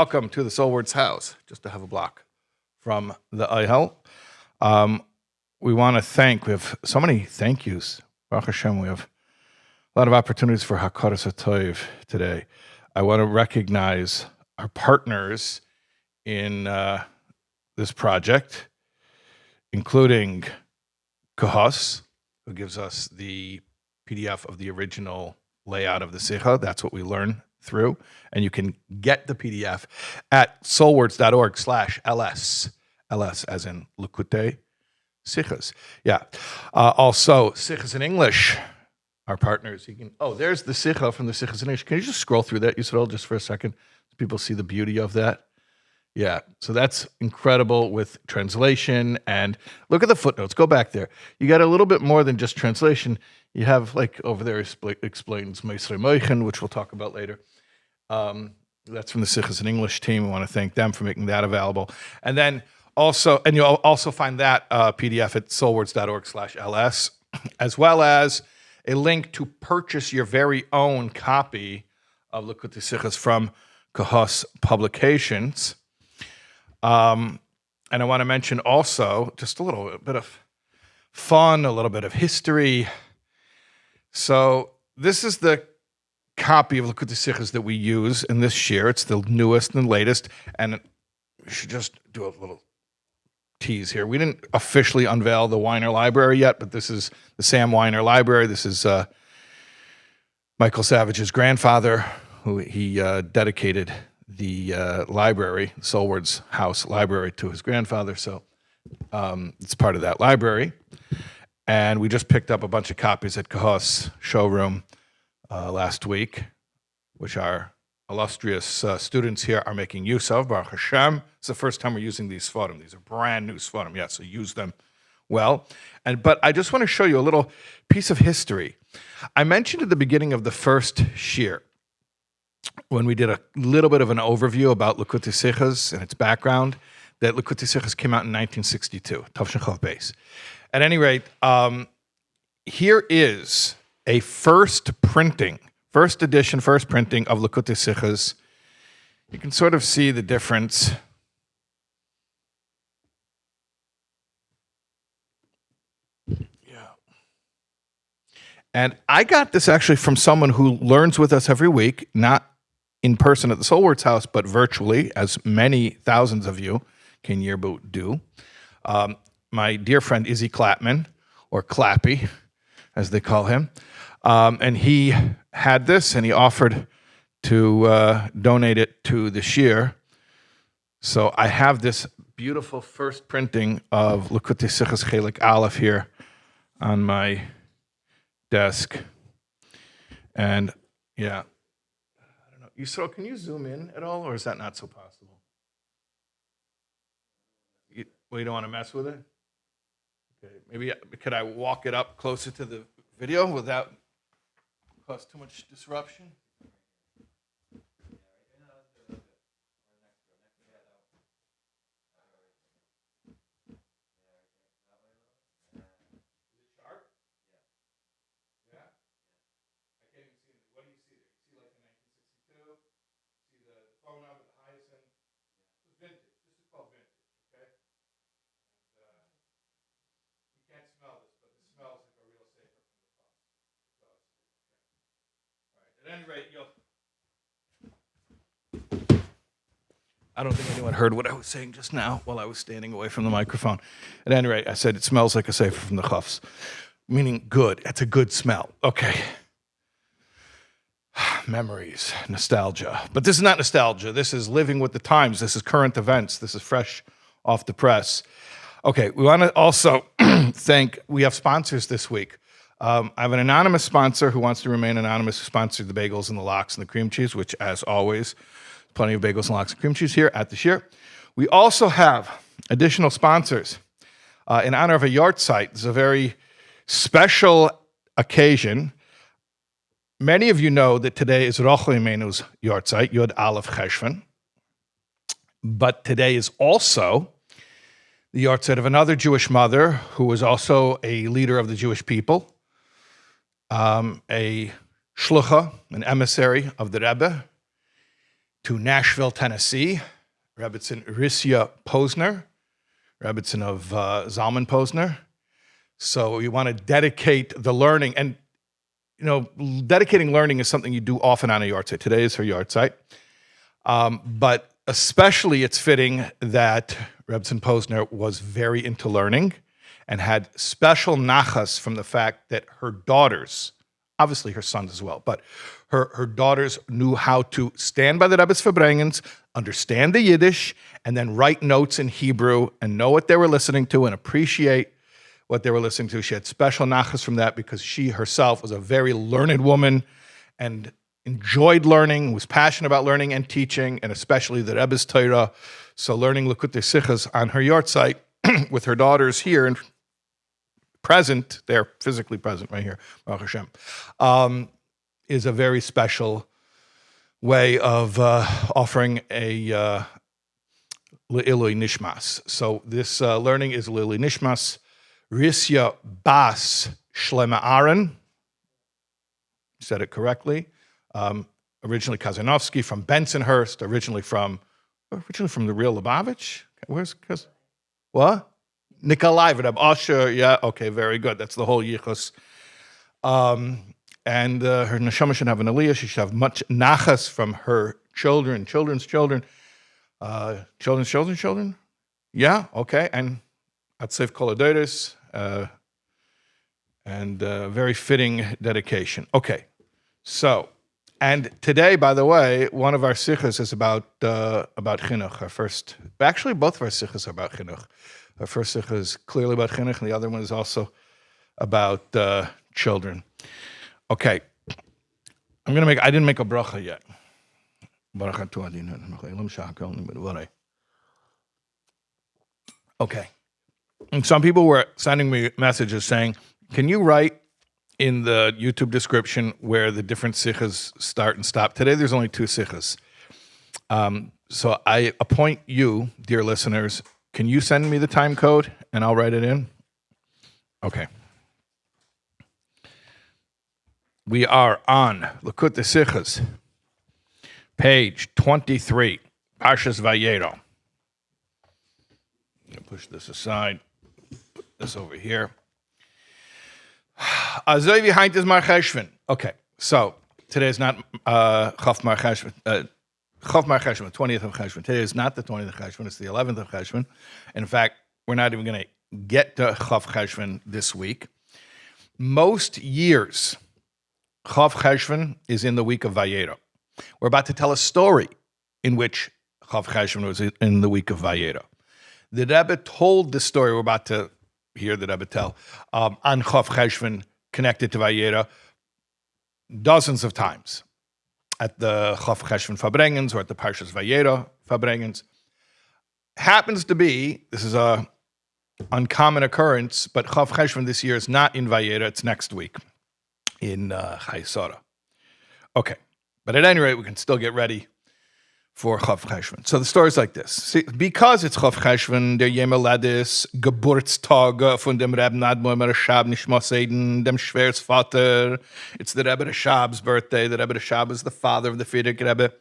Welcome to the Soulward's house, just to have a block from the Ihel. We want to thank, we have so many thank yous. Baruch Hashem, we have a lot of opportunities for Hakaras HaTov today. I want to recognize our partners in this project, including Kahos, who gives us the PDF of the original layout of the SICHA. That's what we learn through. And you can get the PDF at soulwords.org/LS. LS as in Likkutei Sichos. Yeah. Also, Sichas in English, our partners. You can, there's the SICHA from the Sichas in English. Can you just scroll through that, Yisrael, just for a second? So people see the beauty of that. Yeah, so that's incredible with translation. And look at the footnotes. Go back there. You got a little bit more than just translation. You have, like, over there explains Meisrei Moichen, which we'll talk about later. That's from the Sichas in English team. We want to thank them for making that available. And then also, and you'll also find that PDF at soulwords.org/LS, as well as a link to purchase your very own copy of Likkutei Sichos from Kahos Publications. And I want to mention also just a little bit of fun, a little bit of history. So this is the copy of Likkutei Sichos that we use in this year. It's the newest and latest. And we should just do a little tease here. We didn't officially unveil the Weiner Library yet, but this is the Sam Weiner Library. This is Michael Savage's grandfather, who he dedicated the library, Soulward's house library, to his grandfather. So it's part of that library. And we just picked up a bunch of copies at Kahos showroom last week, which our illustrious students here are making use of. Baruch Hashem. It's the first time we're using these Sforim. These are brand new Sforim. Yeah, so use them well. But I just want to show you a little piece of history. I mentioned at the beginning of the first shir, when we did a little bit of an overview about Likkutei Sichos and its background, that Likkutei Sichos came out in 1962, Tavshin Chav Beis. At any rate, here is a first edition of Likkutei Sichos. You can sort of see the difference. And I got this actually from someone who learns with us every week, not in person at the Soulward's house, but virtually, as many thousands of you can Yearboot do. My dear friend Izzy Clapman, or Clappy, as they call him. And he had this, and he offered to donate it to the shir. So I have this beautiful first printing of Likkutei Sichos Chelik Aleph here on my desk. And yeah, I don't know. Yisrael, can you zoom in at all, or is that not so possible? You don't want to mess with it? Okay, maybe could I walk it up closer to the video without cause too much disruption? At any rate, I don't think anyone heard what I was saying just now while I was standing away from the microphone. At any rate, I said it smells like a sefer from the Chafs, meaning good. It's a good smell. Okay. Memories, nostalgia. But this is not nostalgia. This is living with the times. This is current events. This is fresh off the press. Okay, we want to also we have sponsors this week. I have an anonymous sponsor who wants to remain anonymous, who sponsored the bagels and the lox and the cream cheese, which, as always, plenty of bagels and lox and cream cheese here at the shir. We also have additional sponsors in honor of a yahrzeit. This is a very special occasion. Many of you know that today is Rochel Imenu's yahrzeit, Yod Aleph Cheshvan. But today is also the yahrzeit of another Jewish mother who was also a leader of the Jewish people, a shlucha, an emissary of the Rebbe, to Nashville, Tennessee, Rebbetzin Risya Posner, Rebbetzin of Zalman Posner. So you want to dedicate the learning, and dedicating learning is something you do often on a yard site. Today is her yard site. But especially it's fitting that Rebbetzin Posner was very into learning and had special nachas from the fact that her daughters, obviously her sons as well, but her daughters knew how to stand by the Rebbe's Verbrengens, understand the Yiddish, and then write notes in Hebrew and know what they were listening to and appreciate what they were listening to. She had special nachas from that because she herself was a very learned woman and enjoyed learning, was passionate about learning and teaching, and especially the Rebbe's Torah. So learning Likkutei Sichos on her yard site with her daughters here and present, they're physically present right here, Baruch Hashem, is a very special way of offering a Le'ilui Nishmas. So this learning is Le'ilui Nishmas, Risya Bas Shlema Aaron, said it correctly, originally Kazanovsky from Bensonhurst, originally from the real Lubavitch. Where's what? Nikolai Reb Asher, yeah, okay, very good. That's the whole yichus. And her neshama should have an aliyah. She should have much nachas from her children, children's children, children's children. Yeah, okay, and Atsev Koladoris, and very fitting dedication. Okay, so, and today, by the way, one of our sichas is about chinuch. Our first, actually, both of our sichas are about chinuch. Our first sicha is clearly about chinuch, and the other one is also about children. Okay, I didn't make a bracha yet. Okay. And some people were sending me messages saying, can you write in the YouTube description where the different sichas start and stop? Today there's only 2 sichas. So I appoint you, dear listeners, can you send me the time code and I'll write it in? Okay. We are on Likkutei Sichos, page 23, Parshas Vayeira. I'm going to push this aside, put this over here. Okay, so today is not Chaf Mar Cheshvan, the 20th of Cheshvan. Today is not the 20th of Cheshvan, it's the 11th of Cheshvan. In fact, we're not even going to get to Chaf Cheshvan this week. Most years, Chaf Cheshvan is in the week of Vayeira. We're about to tell a story in which Chaf Cheshvan was in the week of Vayeira. The Rebbe told this story we're about to hear the Rebbe tell on Chaf Cheshvan connected to Vayeira dozens of times at the Chaf Cheshvan Verbrengens or at the Parshas Vayeira Verbrengens. Happens to be, this is a uncommon occurrence, but Chaf Cheshvan this year is not in Vayeira, it's next week in Chaisara. Okay, but at any rate, we can still get ready for Chaf Cheshvan. So the story is like this. See, because it's Chaf Cheshvan, der Yemeladis, Geburtstag von dem Rebbe Rashab Nishmas Eden, dem Schwersvater. It's the Rebbe Rashab's birthday. The Rebbe Rashab is the father of the Frierdiker Rebbe.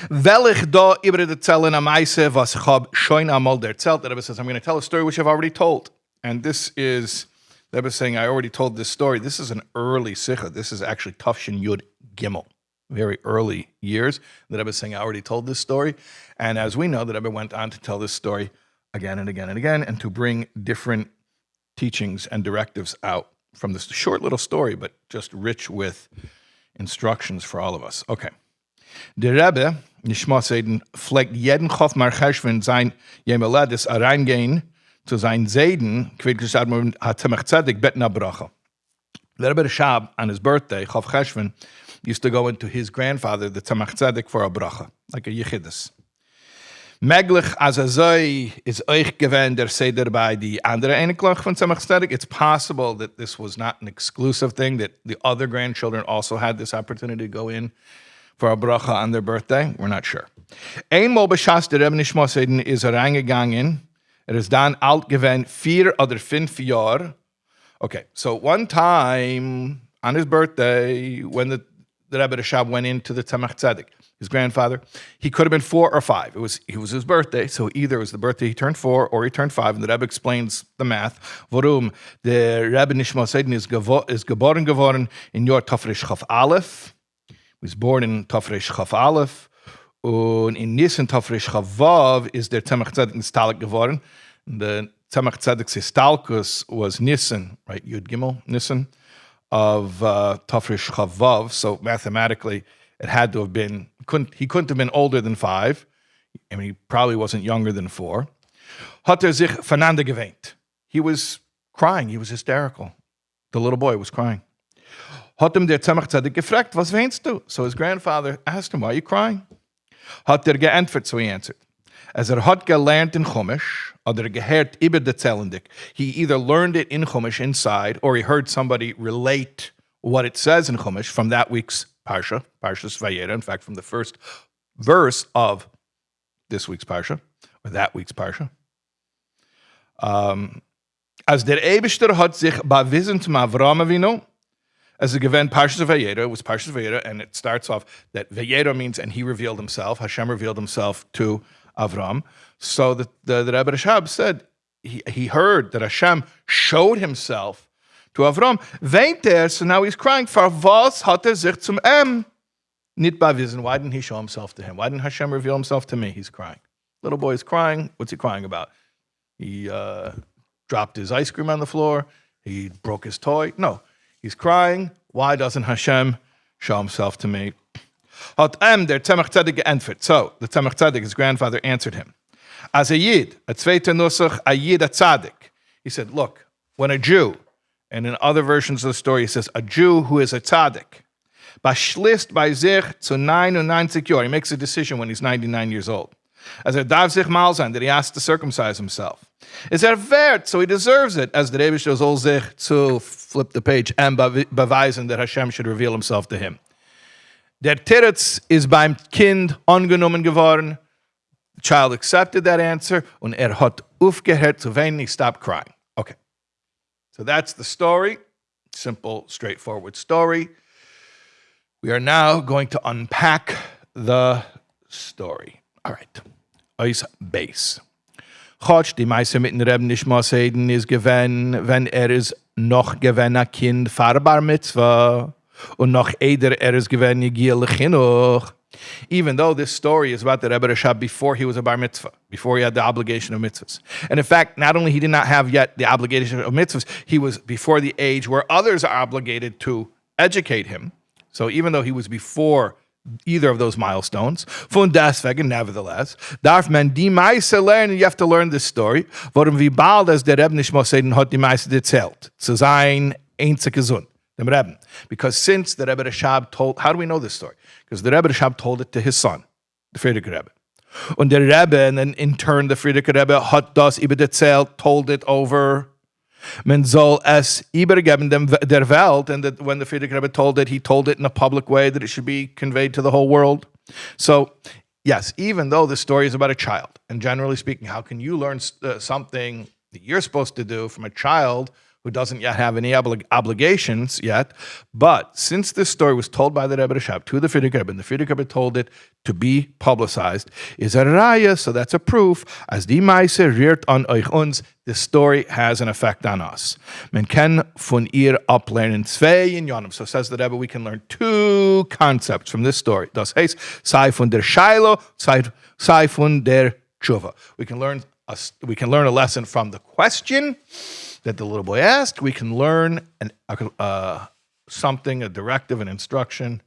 Velich da ibre de Zellen am Eise, was ich hab schon einmal erzählt. The Rebbe says, I'm going to tell a story which I've already told. And this is, the Rebbe is saying, I already told this story. This is an early SICHA. This is actually Tafshin Yud Gimel. Very early years. The Rebbe is saying, I already told this story. And as we know, the Rebbe went on to tell this story again and again and again, and to bring different teachings and directives out from this short little story, but just rich with instructions for all of us. Okay. Der Rebbe, Nishmas Eden, pflegt jeden Chaf Mar Cheshvan sein Yemeladis reingehen zu sein Seiden, quid gesagt hat Tzemach Tzedek bet na bracha. The Rebbe Rashab, on his birthday, Chaf Cheshvan, used to go into his grandfather, the Tzemach Tzedek, for a bracha, like a yichidus. Meglich as azoi is euch gewend der Seder by the andere Einiklach von Tzemach Tzedek. It's possible that this was not an exclusive thing, that the other grandchildren also had this opportunity to go in for a bracha on their birthday. We're not sure. Einmal b'shas der Rebbe Nishmas Eden is reingegangen. Is dann alt gewend 4 oder 5 Jahr. Okay, so one time on his birthday, when the Rebbe Rashab went into the Tzemach Tzedek, his grandfather. He could have been 4 or 5. It was his birthday, so either it was the birthday he turned 4 or he turned 5, and the Rebbe explains the math. Warum the Rebbe Nishmas Eden is geboren geworden in Jahr Tafresh Chaf Aleph. He was born in Tafresh Chaf Aleph. Und in Nisan Tafresh Chaf Vav is der Tzemach Tzedek Nistalek geworden. The Tzemach Tzedek's Histalkus was Nisan, right? Yud Gimel, Nisan, of Tafresh Chaf Vav. So mathematically, it had to have been, he couldn't have been older than 5. I mean, he probably wasn't younger than 4. Hat sich voneinander geweint. He was crying. He was hysterical. The little boy was crying. Hat der Tzemach Tzedek gefragt, was weinst du? So his grandfather asked him, why are you crying? Hat geantwortet, so he answered. As hat gelernt in Chumash, oder gehört über de Zellendik. He either learned it in Chumash inside, or he heard somebody relate what it says in Chumash from that week's Parsha, Parshas Vayeira, in fact, from the first verse of this week's Parsha, or that week's Parsha. As der Eibishter hat sich bewiesen zum Avraham Avinu, as a given Parshas Vayeira, it was Parshas Vayeira, and it starts off that Vayeira means, and he revealed himself, Hashem revealed himself to Avraham. So the Rebbe Rashab said, he heard that Hashem showed himself to Avraham. Weint so now he's crying, for was hat sich zum nit bewiesen? Why didn't he show himself to him? Why didn't Hashem reveal himself to me? He's crying. Little boy is crying. What's he crying about? He dropped his ice cream on the floor. He broke his toy. No, he's crying. Why doesn't Hashem show himself to me? Hat der Tzemach Tzedek geantwortet. So the Tzemach Tzedek, his grandfather, answered him. As a Yid, a zweiter Nusach, a Yid, a Tzaddik. He said, look, when a Jew, and in other versions of the story, he says, a Jew who is a tzaddik, beschließt bei sich zu 99 Jahren. He makes a decision when he's 99 years old. As darf sich mal sein, that he has to circumcise himself. Is wert, so he deserves it, as the Rebbe soll sich zu flip the page and beweisen that Hashem should reveal himself to him. Der Tiritz is beim Kind angenommen geworden. The child accepted that answer, und hat aufgehört zu weinen. He stopped crying. Okay. So that's the story. Simple, straightforward story. We are now going to unpack the story. All right. Ois base. Chotsch, die meiste mit den Rebbe Nishmas Eden ist gewesen, wenn ist noch gewesen ein Kind Bar Mitzvah und noch ist gewesen Likkutei. Even though this story is about the Rebbe Rashab before he was a bar mitzvah, before he had the obligation of mitzvahs. And in fact, not only he did not have yet the obligation of mitzvahs, he was before the age where others are obligated to educate him. So even though he was before either of those milestones, von deswegen, nevertheless, darf man die meiste lernen, you have to learn this story, warum wie bald as der Rebbe Nishmas Eden hat die meiste erzählt, zu sein einzige Sohn. Because since the Rebbe Rashab told, how do we know this story? Because the Rebbe Rashab told it to his son, the Frierdiker Rebbe. And the Rebbe, and then in turn the Frierdiker Rebbe, hat das übererzählt, told it over. Man soll es übergeben der Welt, and that when the Frierdiker Rebbe told it, he told it in a public way that it should be conveyed to the whole world. So, yes, even though the story is about a child, and generally speaking, how can you learn something that you're supposed to do from a child who doesn't yet have any obligations yet? But since this story was told by the Rebbe Rashab to the Frierdiker Rebbe, and the Frierdiker Rebbe told it to be publicized, is a raya, so that's a proof, as die Meise riert an euch uns, this story has an effect on us. Man kann von ihr ablernen zwei inyanim. So says the Rebbe, we can learn 2 concepts from this story. Das heißt, sei von der Shiloh, sei von der Tshuva. We can learn a lesson from the question that the little boy asked. We can learn something, a directive, an instruction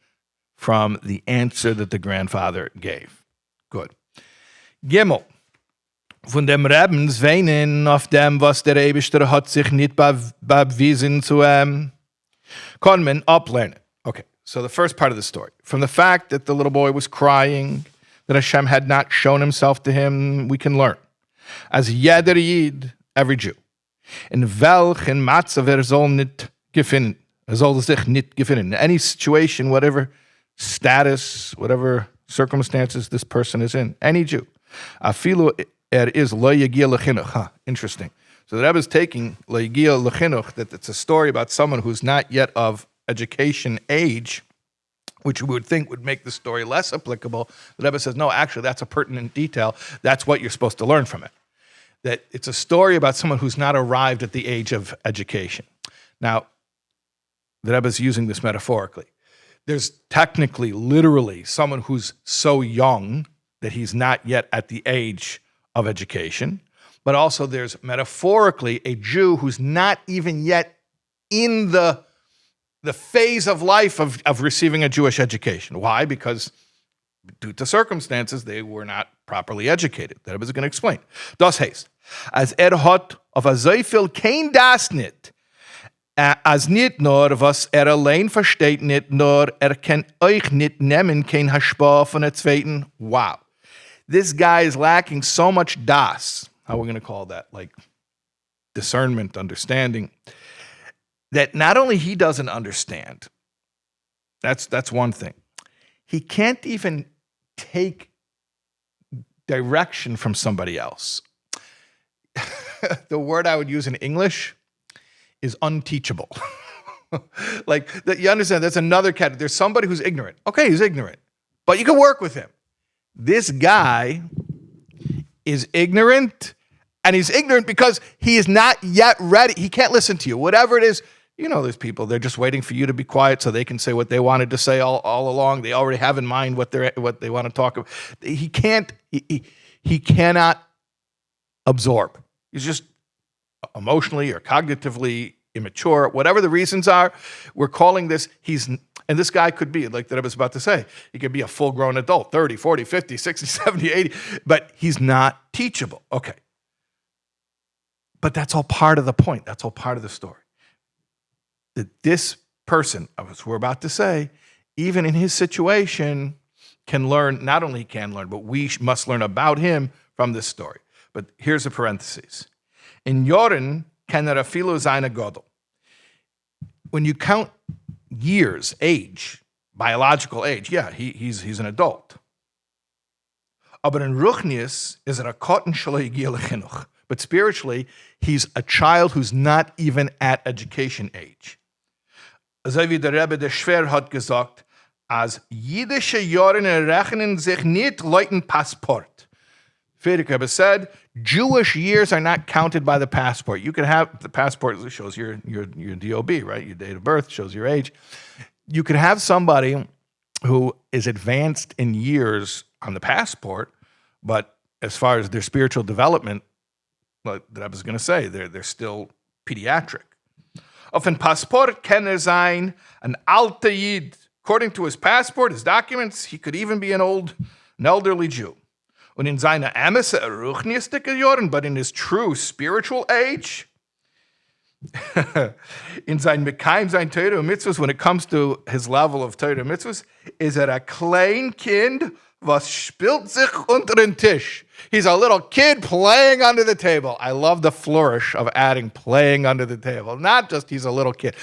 from the answer that the grandfather gave. Good. Gimel. Von dem Rebbens weinen auf dem, was der Eibishter hat sich nicht bewiesen zu kann man ablernen. Okay, so the first part of the story. From the fact that the little boy was crying, that Hashem had not shown himself to him, we can learn. As jeder Yid, every Jew, in welchen Matzav soll nicht gefunden. Soll sich nicht gefunden. In any situation, whatever status, whatever circumstances this person is in, any Jew. Afilu is lo yagia lechinuch. Interesting. So the Rebbe is taking lo yagia lechinuch, that it's a story about someone who's not yet of education age, which we would think would make the story less applicable. The Rebbe says, no, actually, that's a pertinent detail. That's what you're supposed to learn from it. That it's a story about someone who's not arrived at the age of education. Now, the Rebbe is using this metaphorically. There's technically, literally, someone who's so young that he's not yet at the age of education, but also there's metaphorically a Jew who's not even yet in the phase of life of receiving a Jewish education. Why? Because due to circumstances, they were not properly educated. That was going to explain. Das heißt, als hat auf a so viel kein das nicht, als nicht nur, was allein versteht, nicht nur, kann euch nicht nehmen, kein Hashpa von der zweiten. Wow. This guy is lacking so much das, how we're going to call that, like discernment, understanding, that not only he doesn't understand, that's one thing. He can't even take direction from somebody else. The word I would use in English is unteachable. Like, you understand, that's another category. There's somebody who's ignorant. Okay, he's ignorant, but you can work with him. This guy is ignorant, and he's ignorant because he is not yet ready. He can't listen to you. Whatever it is, you know, there's people, they're just waiting for you to be quiet so they can say what they wanted to say all along. They already have in mind what they want to talk about. He cannot absorb. He's just emotionally or cognitively immature. Whatever the reasons are, we're calling this, and this guy could be, like that I was about to say, he could be a full-grown adult, 30, 40, 50, 60, 70, 80, but he's not teachable. Okay. But that's all part of the point. That's all part of the story. That this person, as we're about to say, even in his situation, can learn, not only can learn, but we must learn about him from this story. But here's a parenthesis. In Yoren, can er afilu sein a godel. When you count years, age, biological age, yeah, he's an adult. Aber in Ruchnius is it a cotton shelo higia lechinuch. But spiritually, he's a child who's not even at education age. So wie der Rebbe der Schwer hat gesagt, als jüdische Jahren rechnen sich nicht latent Passport. Friedrich Rebbe said, Jewish years are not counted by the passport. You can have the passport that shows your DOB, right? Your date of birth shows your age. You could have somebody who is advanced in years on the passport, but as far as their spiritual development, like that I was going to say, they're still pediatric. Auf ein Passport kann sein an alter Yid. According to his passport, his documents, he could even be an elderly Jew. Und in seiner Amese ruchnistische Jahren, but in his true spiritual age, in sein Mekayim, sein Torah und Mitzvahs, when it comes to his level of Torah and Mitzvahs, is er a klein Kind, was spielt sich unter den Tisch. He's a little kid playing under the table. I love the flourish of adding playing under the table. Not just he's a little kid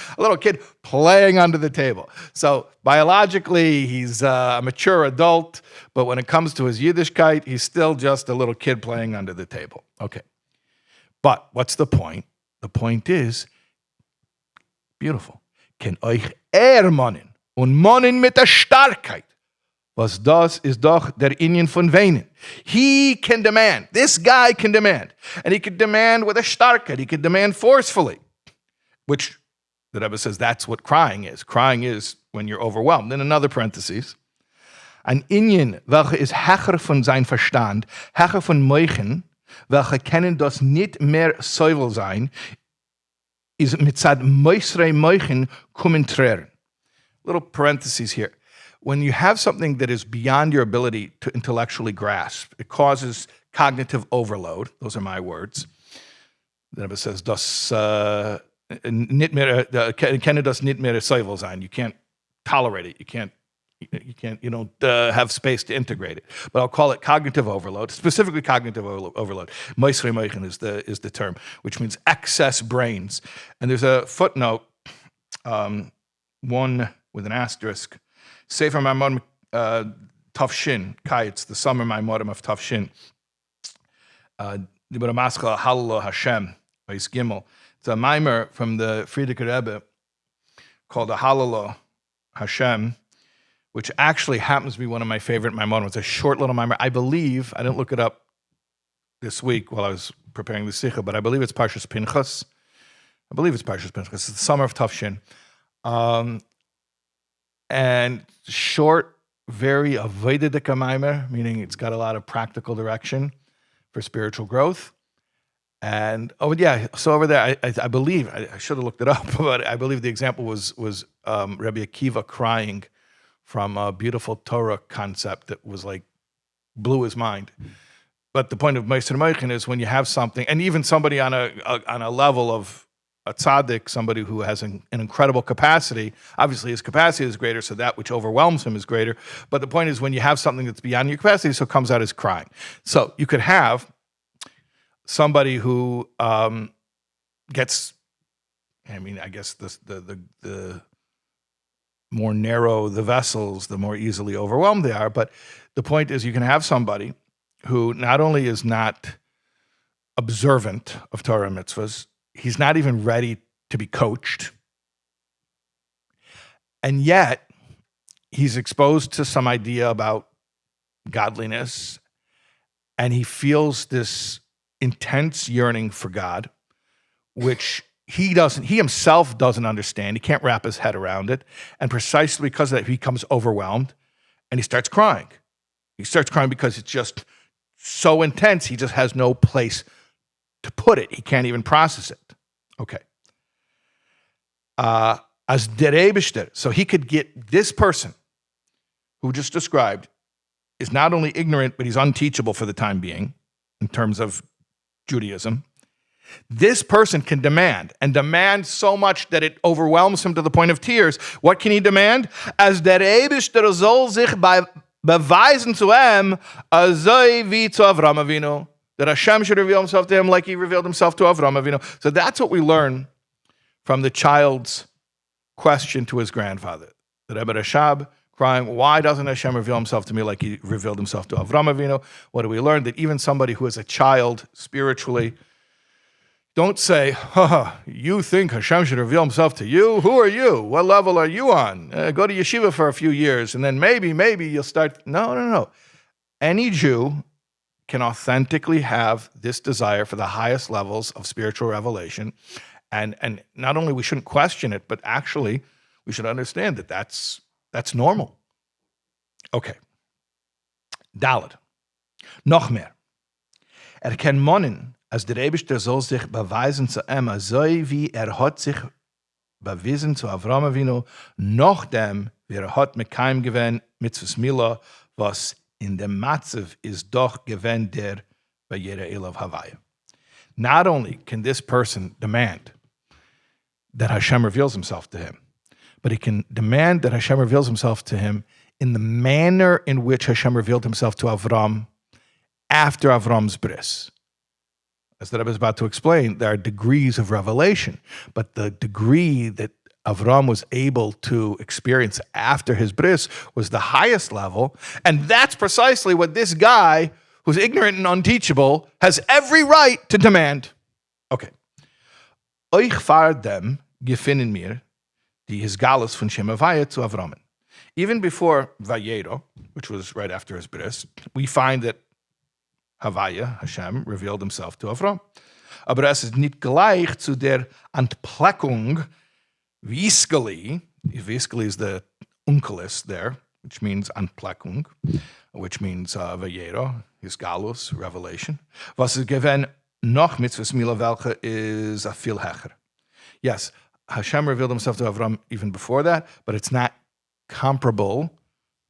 playing under the table. So biologically, he's a mature adult, but when it comes to his Yiddishkeit, he's still just a little kid playing under the table. Okay. But what's the point? The point is, beautiful. Ken euch ermannen und mannen mit der Starkheit. Was das ist doch der Inyan von Weinen. He can demand. This guy can demand. And he can demand with a starkheit. He can demand forcefully. Which, the Rebbe says, that's what crying is. Crying is when you're overwhelmed. In another parenthesis, ein Inyan, welche ist hecher von sein Verstand, hecher von Meuchen, welche kennen das nicht mehr Seuvel sein, ist mit sad Meusrei Meuchen kommenträren. Little parentheses here. When you have something that is beyond your ability to intellectually grasp, it causes cognitive overload. Those are my words. The Rebbe says, kenne das nicht mehr Seuvel sein. You can't tolerate it. You don't have space to integrate it. But I'll call it cognitive overload, specifically cognitive overload. Meisrei Meichen is the term, which means excess brains. And there's a footnote, one with an asterisk. Sefer Maimorim Tafshin, Kayitz, the summer Maimorim of Tafshin. Dibur Maschal Hallel Hashem, Beis Gimel. It's a Maimer from the Friedrich Rebbe called a Hallel Hashem, which actually happens to be one of my favorite Maimonim. It's a short little Maimon. I believe, I didn't look it up this week while I was preparing the SICHA, but I believe it's Parshas Pinchas. It's the summer of Tafshin. And short, very avoidedika Maimer, meaning it's got a lot of practical direction for spiritual growth. And so over there, I believe, I should have looked it up, but I believe the example was Rabbi Akiva crying from a beautiful Torah concept that was like, blew his mind. But the point of Meister Meichen is when you have something, and even somebody on a level of a tzaddik, somebody who has an incredible capacity, obviously his capacity is greater, so that which overwhelms him is greater. But the point is when you have something that's beyond your capacity, so it comes out as crying. So you could have somebody who gets, I guess the more narrow the vessels, the more easily overwhelmed they are. But the point is you can have somebody who not only is not observant of Torah and mitzvahs, he's not even ready to be coached. And yet, he's exposed to some idea about godliness, and he feels this intense yearning for God, which he himself doesn't understand. He can't wrap his head around it. And precisely because of that, he becomes overwhelmed, and he starts crying. He starts crying because it's just so intense, he just has no place to put it. He can't even process it. Okay. As der Eibishter, so he could get this person who just described is not only ignorant, but he's unteachable for the time being in terms of Judaism. This person can demand so much that it overwhelms him to the point of tears. What can he demand? As der Eibishter soll sich beweisen zu ihm, azoi wie zu Avraham Avinu. That Hashem should reveal himself to him like he revealed himself to Avraham Avinu. So that's what we learn from the child's question to his grandfather. The Rebbe Rashab crying, why doesn't Hashem reveal himself to me like he revealed himself to Avraham Avinu? What do we learn? That even somebody who is a child spiritually, don't say, you think Hashem should reveal himself to you? Who are you? What level are you on? Go to yeshiva for a few years and then maybe you'll start. No. Any Jew can authentically have this desire for the highest levels of spiritual revelation. And not only we shouldn't question it, but actually we should understand that that's normal. Okay. Dalet. Noch mehr. Kann monnen, als der Eibishter soll sich beweisen zu ihm, so wie hat sich bewiesen zu Avraham Avinu, nachdem wie hat mit keinem gewähnt, mit Bris Milah, was in dem Matzev is doch gewähnt der Vayeira Elav Havaya. Not only can this person demand that Hashem reveals himself to him, but he can demand that Hashem reveals himself to him in the manner in which Hashem revealed himself to Avram after Avram's bris. As the Rebbe is about to explain, there are degrees of revelation, but the degree that Avram was able to experience after his bris was the highest level, and that's precisely what this guy, who's ignorant and unteachable, has every right to demand. Okay. Euch fahre dem gefinnen mir die Hisgalus von Shem Havaya zu Avram. Even before Vayeira, which was right after his bris, we find that Havaya, Hashem, revealed himself to Avram. Aber es ist nicht gleich zu der Entpleckung Viskali. Viskali is the unkelis there, which means Entpleckung, which means Vayeira, Hisgalus, revelation. Was is given noch mit Bris Milah, welche is a viel hecher. Yes, Hashem revealed himself to Avram even before that, but it's not comparable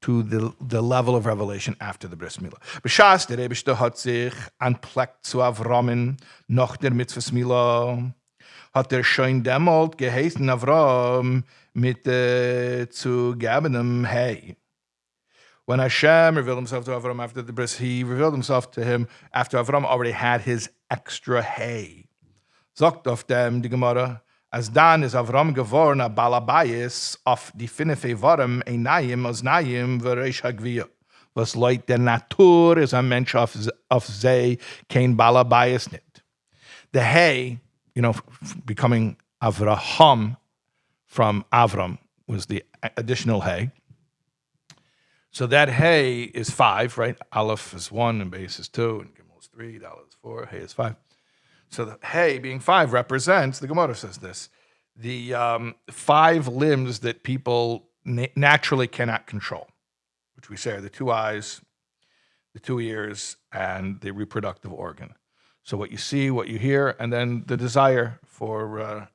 to the level of revelation after the Bris Milah. B'shas der Eibishter hat sich entpleckt zu Avramen noch der mit Bris Milah, hat schon demalt geheißen Avram mit zu gebenem Hey. When Hashem revealed himself to Avram after the bris, he revealed himself to him after Avram already had his extra Hey. Sagt auf dem die Gemara, as dann is Avram geworden a Balabayis auf die Finnefe Vorem Einayim aus Nayim v'reish hagviyah. Was leut der Natur is a Mensch auf sei kein Balabayis nit. The Hey, becoming Avraham from Avram was the additional Hey. So that hey is 5, right? Aleph is 1 and base is 2 and Gimel is 3, Dalet is 4, hey is 5. So the hey being 5 represents, the Gemara says this, the 5 limbs that people naturally cannot control, which we say are the 2 eyes, the 2 ears, and the reproductive organ. So what you see, what you hear, and then the desire for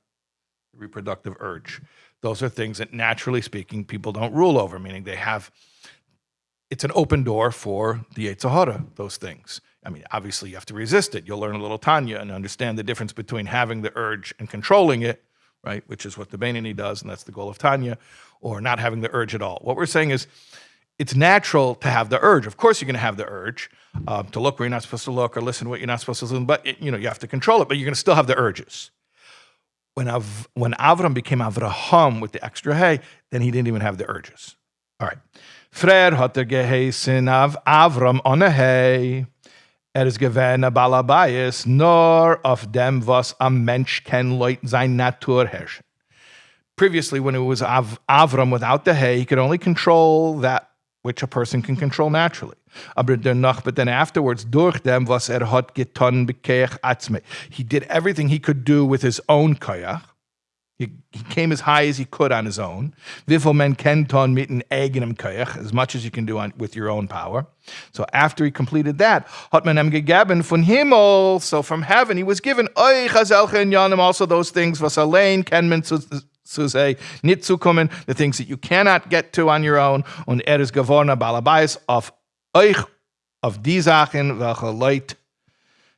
reproductive urge. Those are things that, naturally speaking, people don't rule over, meaning it's an open door for the Yetzer Hara, those things. I mean, obviously, you have to resist it. You'll learn a little Tanya and understand the difference between having the urge and controlling it, right, which is what the Beinoni does, and that's the goal of Tanya, or not having the urge at all. What we're saying is it's natural to have the urge. Of course, you're going to have the urge to look where you're not supposed to look or listen to what you're not supposed to listen, but you have to control it, but you're going to still have the urges. When Avraham became Avraham with the extra hey, then he didn't even have the urges. All right. Fred hat geheißen av Avram ohne hey. Is gewen a balabayis, nor of dem was a Mensch ken Leut sein Natur herrschen. Previously, when it was Avram without the hey, he could only control that which a person can control naturally. But then afterwards, durch dem was hat getan bekeach atzme. He did everything he could do with his own koyach. He came as high as he could on his own. Wie men kenton mit an eigenem koyach, as much as you can do with your own power. So after he completed that, hat man hem gegeben von Himmel. So from heaven, he was given euch as elche in Yanim, also those things was allein ken men to say, nit zu kommen, the things that you cannot get to on your own, und is geworden balabais of euch, of die Sachen, welche Leut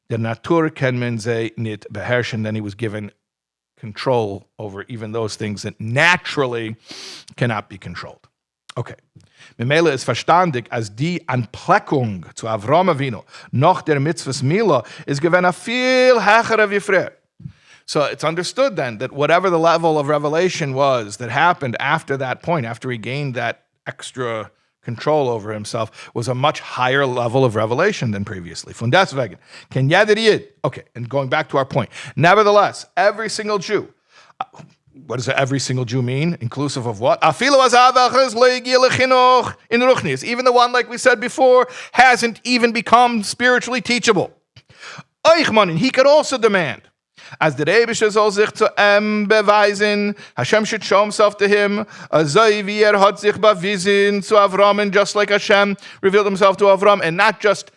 der Natur ken men sie nit beherrschen. Then he was given control over even those things that naturally cannot be controlled. Okay. Memele ist verstandig, als die Anpleckung zu Avraham Avinu noch der Mitzvahs Milah ist gewesen a viel hechere wie früher. So it's understood then that whatever the level of revelation was that happened after that point, after he gained that extra control over himself, was a much higher level of revelation than previously. Von deswegen, ken jeder Yid. Okay, and going back to our point. Nevertheless, every single Jew, what does every single Jew mean? Inclusive of what? Even the one, like we said before, hasn't even become spiritually teachable. He could also demand, as the Rebbe soll sich zu beweisen, Hashem should show himself to him, wie hat sich bewiesen zu Avraham, and just like Hashem revealed himself to Avraham, and not just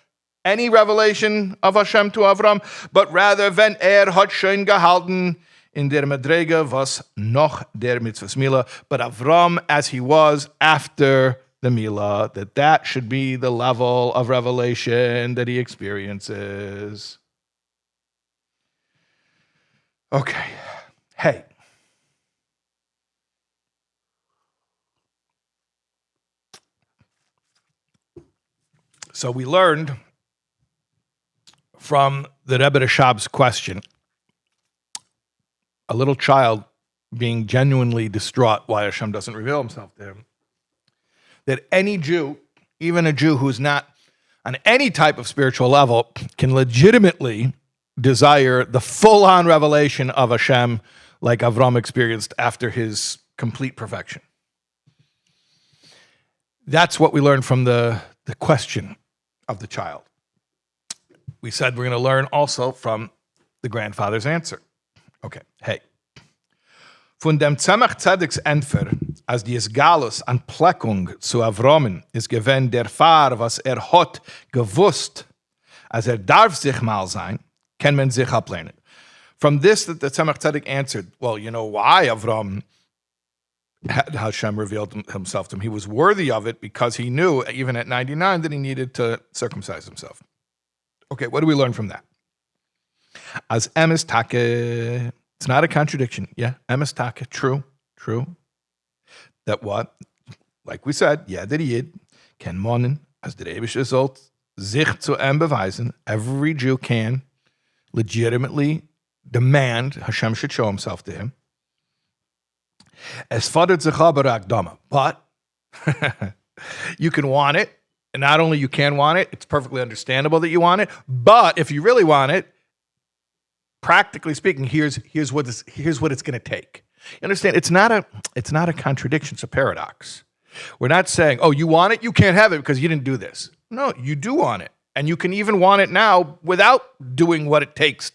any revelation of Hashem to Avraham, but rather, wenn hat schon gehalten, in der Madrege was noch der Mitzvahs Milah, but Avraham as he was after the Milah, that should be the level of revelation that he experiences. Okay, hey. So we learned from the Rebbe Rashab's question, a little child being genuinely distraught why Hashem doesn't reveal himself to him, that any Jew, even a Jew who's not on any type of spiritual level, can legitimately desire the full-on revelation of Hashem like Avraham experienced after his complete perfection. That's what we learned from the question of the child. We said we're going to learn also from the grandfather's answer. Okay, hey. Von dem Tzemach Tzedeks Entfer, als die Esgalus an Pleckung zu Avramen, ist gewähnt der Fahr, was hat gewusst, als darf sich mal sein, can men sich ablehnen. From this, that the Tzemach Tzedek answered, well, you know why Avraham had Hashem revealed himself to him. He was worthy of it because he knew, even at 99, that he needed to circumcise himself. Okay, what do we learn from that? As emes take, it's not a contradiction. Yeah, emes take, true. That what? Like we said, jeder Yid can monen, as der Rebbe soll sich zu beweisen. Every Jew can legitimately demand Hashem should show himself to him. Es fordert sich aber Akdama. But you can want it, and not only you can want it, it's perfectly understandable that you want it, but if you really want it, practically speaking, here's what it's going to take. You understand? It's not a contradiction, it's a paradox. We're not saying, oh, you want it, you can't have it because you didn't do this. No, you do want it. And you can even want it now without doing what it takes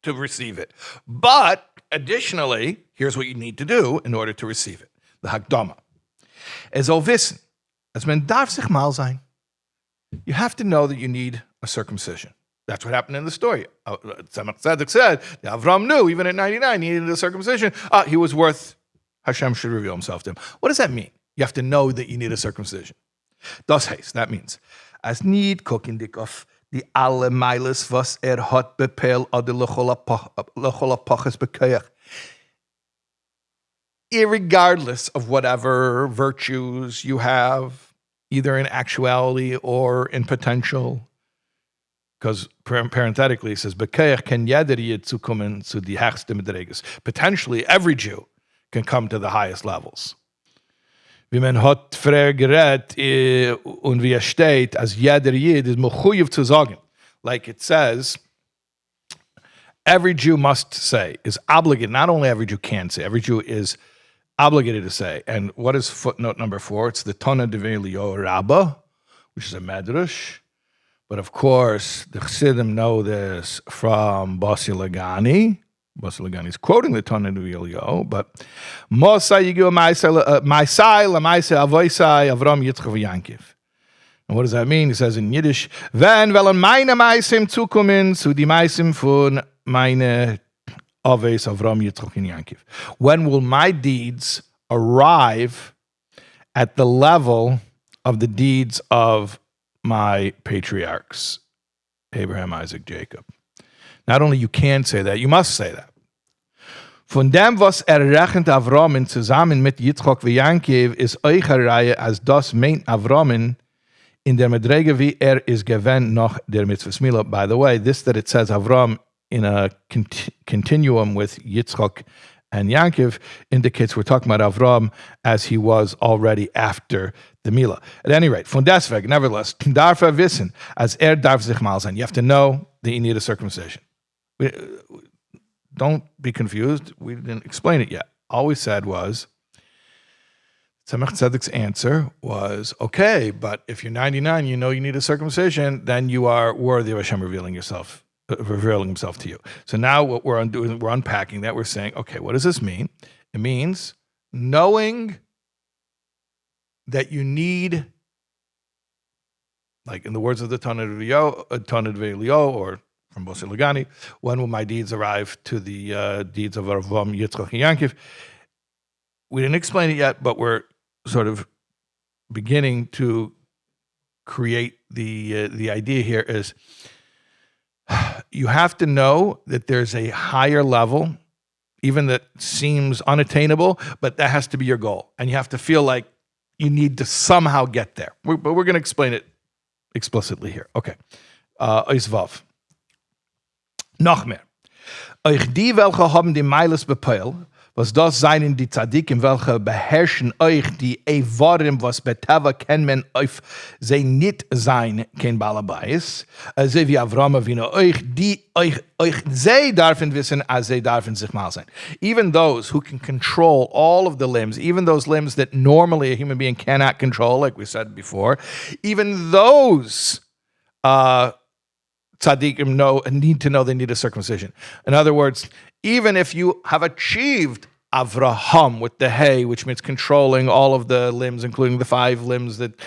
to receive it. But additionally, here's what you need to do in order to receive it. The Hakdama. Soll wissen, als men darf sich mal sein. You have to know that you need a circumcision. That's what happened in the story. Tzemach Tzedek said, Avraham knew, even at 99, he needed a circumcision. He was worth, Hashem should reveal himself to him. What does that mean? You have to know that you need a circumcision. Das heißt, that means, as need cooking dik of the alle miles was hat bepel oder lechol apachas bekoyach. Irregardless of whatever virtues you have, either in actuality or in potential, because parenthetically it says, bekoyach ken jeder Yid zukommen zu die höchste Madreges. Potentially, every Jew can come to the highest levels. Wie man hat früher geredet und wie steht, als jeder Yid ist mechuyev zu sagen. Like it says, every Jew must say, is obligated, not only every Jew can say, every Jew is obligated to say. And what is footnote number 4? It's the Tana Develio Rabbah, which is a medrash. But of course, the Chassidim know this from Basi Lagani. Basi Lagani is quoting the Tana Develio, but Mosai Yigu Maisai Lamaisai Avoisai Avraham Yitzchak Yankiv. And what does that mean? He says in Yiddish, Wenn wellen meine Maisim zukommen zu die Maisim von meine Aves Avraham Yitzchak and Yankiv. When will my deeds arrive at the level of the deeds of my patriarchs, Abraham, Isaac, Jacob? Not only you can say that, you must say that. Von dem, was rechnet Avraham zusammen mit Yitzchak und Yankiv, ist euch Reihe, als das meint Avraham in der Madrege, wie is gewähnt nach der Bris Milah. By the way, this that it says Avraham in a continuum with Yitzchak and Yankiv indicates we're talking about Avraham as he was already after the Milah. At any rate, von deswegen, nevertheless, darf wissen, als darf sich mal sein. You have to know that you need a circumcision. Don't be confused. We didn't explain it yet. All we said was, Tzemach Tzedek's answer was, okay, but if you're 99, you know you need a circumcision, then you are worthy of Hashem revealing himself to you. So now what we're doing, we're unpacking that. We're saying, okay, what does this mean? It means knowing that you need, like in the words of the Tana Develio, or from Bosei Lagani, when will my deeds arrive to the deeds of Avraham, Yitzchak, and Yankiv? We didn't explain it yet, but we're sort of beginning to create the idea here is you have to know that there's a higher level, even that seems unattainable, but that has to be your goal. And you have to feel like you need to somehow get there. But we're going to explain it explicitly here. Okay. Oisvav. Noch mehr. Euch die, welche haben die Meiles bepeil, was das seien die Tzadikim, welche beherrschen euch die Evarim, was betava kann man auf sie nicht sein, kein Balabais, also wie Avraham Avinu, euch sie dürfen wissen, als sie dürfen sich mal sein. Even those who can control all of the limbs, even those limbs that normally a human being cannot control, like we said before, even those tzaddikim need to know they need a circumcision. In other words, even if you have achieved Avraham with the hay, which means controlling all of the limbs, including the 5 limbs that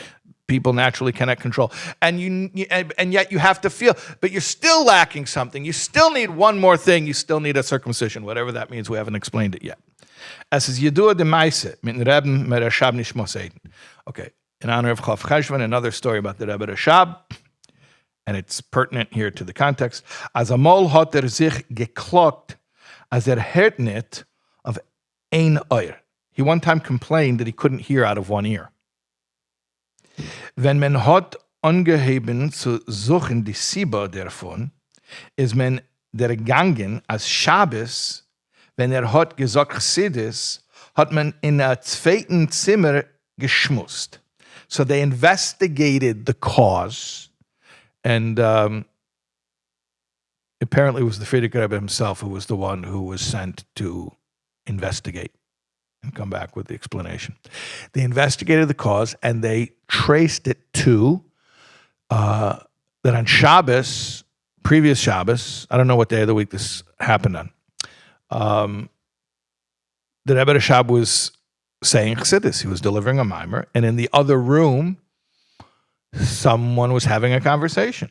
people naturally cannot control, and yet you have to feel, but you're still lacking something. You still need one more thing. You still need a circumcision, whatever that means. We haven't explained it yet. Es ist Yedua de Meise mit Rebbe Rashab nicht Moseiden. Okay, in honor of Chav Cheshvan, another story about the Rebbe Rashab. And it's pertinent here to the context. As amol hat sich geklagt, as hört nicht of ein Ohr. He one time complained that he couldn't hear out of one ear. Wenn man hat angeheben zu suchen die Siba davon, ist man der Gangen als Shabbos, wenn hat gesagt Chassidus, hat man in a zweiten Zimmer geschmust. So they investigated the cause. And apparently it was the Frierdiker Rebbe himself who was the one who was sent to investigate. and come back with the explanation. They investigated the cause, and they traced it to that on Shabbos, previous Shabbos, I don't know what day of the week this happened on, the Rebbe Rashab was saying Chassidus. He was delivering a mimer, and in the other room, someone was having a conversation.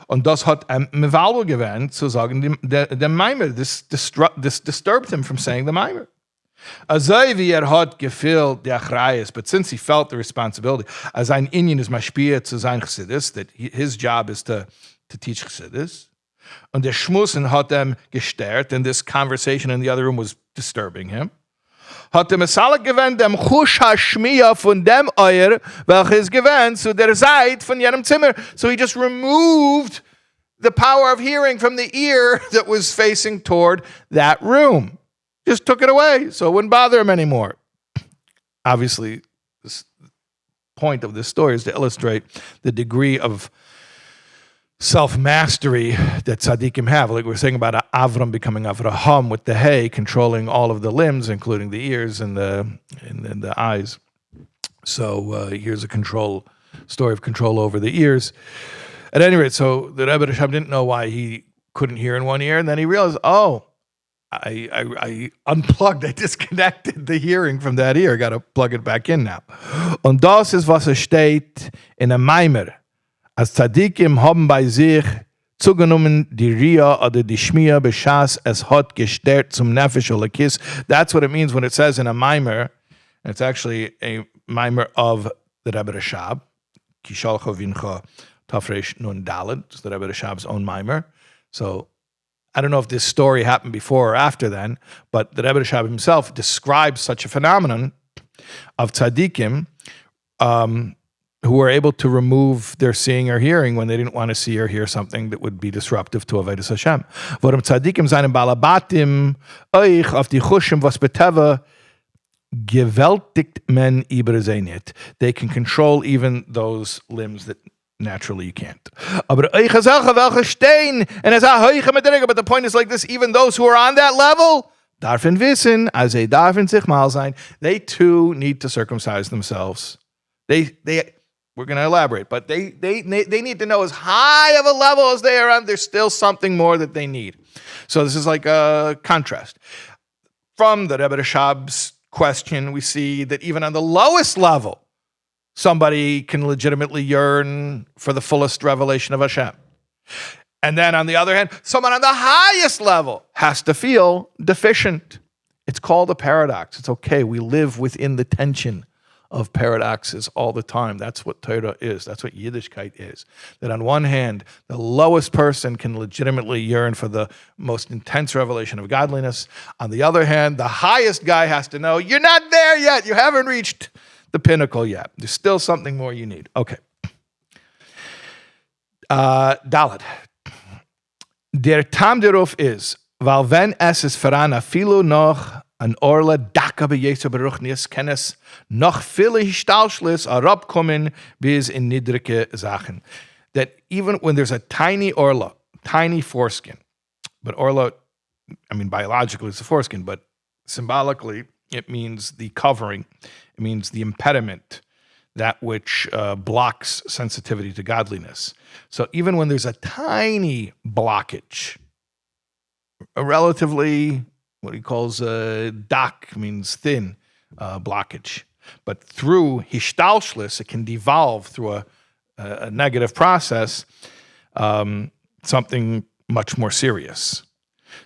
Und das hat Mevalvo gewähnt, zu sagen, der Mimer. This disturbed him from saying the Mimer. Azay wie hat gefühlt der Achrayes, but since he felt the responsibility, as ein Inyan is mashpia zu sein Chassidus, that his job is to teach Chassidus, und der Schmussen hat gestört, and this conversation in the other room was disturbing him, hat Mesalik gewähnt dem Chush HaShmiya von dem Eier, welches gewähnt zu der Seite von jenem Zimmer. So he just removed the power of hearing from the ear that was facing toward that room. Just took it away, so it wouldn't bother him anymore. Obviously, the point of this story is to illustrate the degree of self-mastery that tzaddikim have. Like we were saying about Avraham becoming Avraham with the hay, controlling all of the limbs, including the ears and the eyes. So here's a story of control over the ears. At any rate, so the Rebbe Rashab didn't know why he couldn't hear in one ear, and then he realized, I unplugged, I disconnected the hearing from that ear. Got to plug it back in now. Und das ist, was steht in a Maimer. As Tzaddikim haben bei sich zugenommen die Ria oder die Shmiya b'shas es hat gestert zum Nefesh Olekis. That's what it means when it says in a Maimer. It's actually a Maimer of the Rebbe Rashab. Kishalcha vincha tafresh nun daled. It's the Rebbe Rashab's own Maimer. So I don't know if this story happened before or after then, but the Rebbe Rashab himself describes such a phenomenon of tzaddikim who were able to remove their seeing or hearing when they didn't want to see or hear something that would be disruptive to Avodas Hashem. Warum tzaddikim seinen balabatim euch auf die chushim was beteva gewältigt men iberezenit. They can control even those limbs that naturally you can't. But the point is like this, even those who are on that level, darfen wissen, as they darfen sich mal sein, they too need to circumcise themselves. We're going to elaborate, but they need to know as high of a level as they are on, there's still something more that they need. So this is like a contrast. From the Rebbe Rashab's question, we see that even on the lowest level, somebody can legitimately yearn for the fullest revelation of Hashem. And then on the other hand, someone on the highest level has to feel deficient. It's called a paradox. It's okay. We live within the tension of paradoxes all the time. That's what Torah is. That's what Yiddishkeit is. That on one hand, the lowest person can legitimately yearn for the most intense revelation of godliness. On the other hand, the highest guy has to know, you're not there yet. You haven't reached the pinnacle yet. There's still something more you need. Okay. Dalet. Der Tam darauf ist, weil wenn es ist voran afilu noch an Orla daka bejesu beruchnias kennes noch viele Histalschlis herabkommen bis in niedrige Sachen. That even when there's a tiny Orla, tiny foreskin, but Orla, I mean biologically it's a foreskin, but symbolically it means the covering, it means the impediment, that which blocks sensitivity to godliness. So even when there's a tiny blockage, a relatively, what he calls dak, means thin blockage, but through hishtalshlis, it can devolve through a negative process, something much more serious.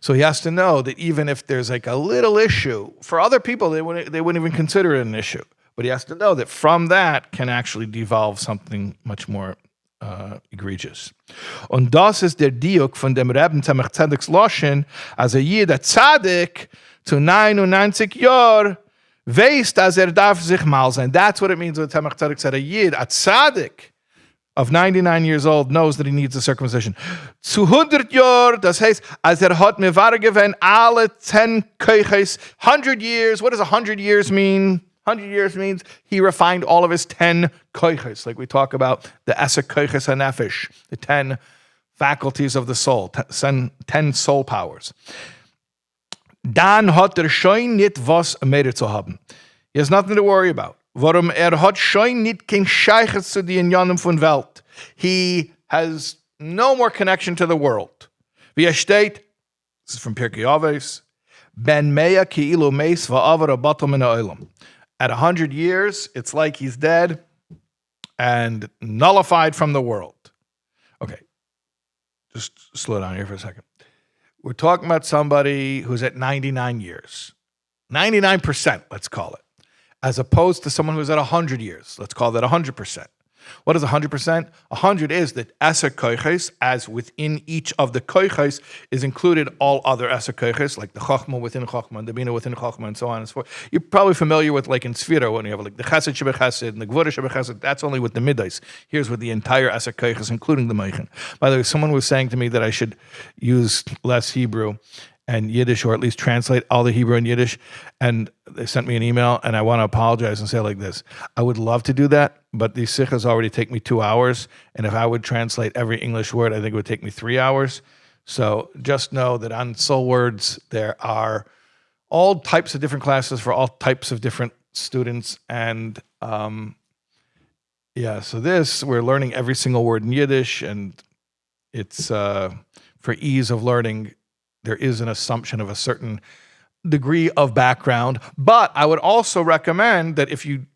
So he has to know that even if there's like a little issue, for other people, they wouldn't even consider it an issue. But he has to know that from that can actually devolve something much more egregious. Und das ist der Diuk von dem Rebbe Tzemach Tzedek's Loschen, als jeder Tzaddik zu 99 Jahr weiß, dass darf sich mal sein. That's what it means when Tzemach Tzedek said a Tzaddik of 99 years old knows that he needs a circumcision. Zu 100 Jahr, das heißt, als hat mevar gewen alle 10 Keuches, 100 years. What does 100 years mean? 100 years means he refined all of his 10 koiches, like we talk about the esa koiches hanefesh, the 10 faculties of the soul, 10 soul powers. dann hat schon nicht was mehr zu haben. He has nothing to worry about. Warum hat schon nicht kein Scheiches zu den Yearning von Welt. He has no more connection to the world. Wie steht, this is from Pirkei Avos, ben mea ki ilu meis va'avar abato min ha'olam. At 100 years, it's like he's dead and nullified from the world. Okay, just slow down here for a second. We're talking about somebody who's at 99 years. 99%, let's call it. As opposed to someone who's at 100 years. Let's call that 100%. What is 100%? 100 is that Eser Koiches, as within each of the Koiches, is included all other Eser Koiches, like the Chochma within Chochma, and the Bina within Chochma, and so on and so forth. You're probably familiar with, like in Sfira, when you have like the Chesed Shebe Chesed and the Gvura Shebe Chesed, that's only with the Midas. Here's with the entire Eser Koiches, including the Meichen. By the way, someone was saying to me that I should use less Hebrew and Yiddish, or at least translate all the Hebrew and Yiddish. And they sent me an email, and I want to apologize and say like this. I would love to do that, but these sichas already take me 2 hours. And if I would translate every English word, I think it would take me 3 hours. So just know that on Soul Words, there are all types of different classes for all types of different students. And so this, we're learning every single word in Yiddish, and it's for ease of learning. There is an assumption of a certain degree of background, but I would also recommend that if you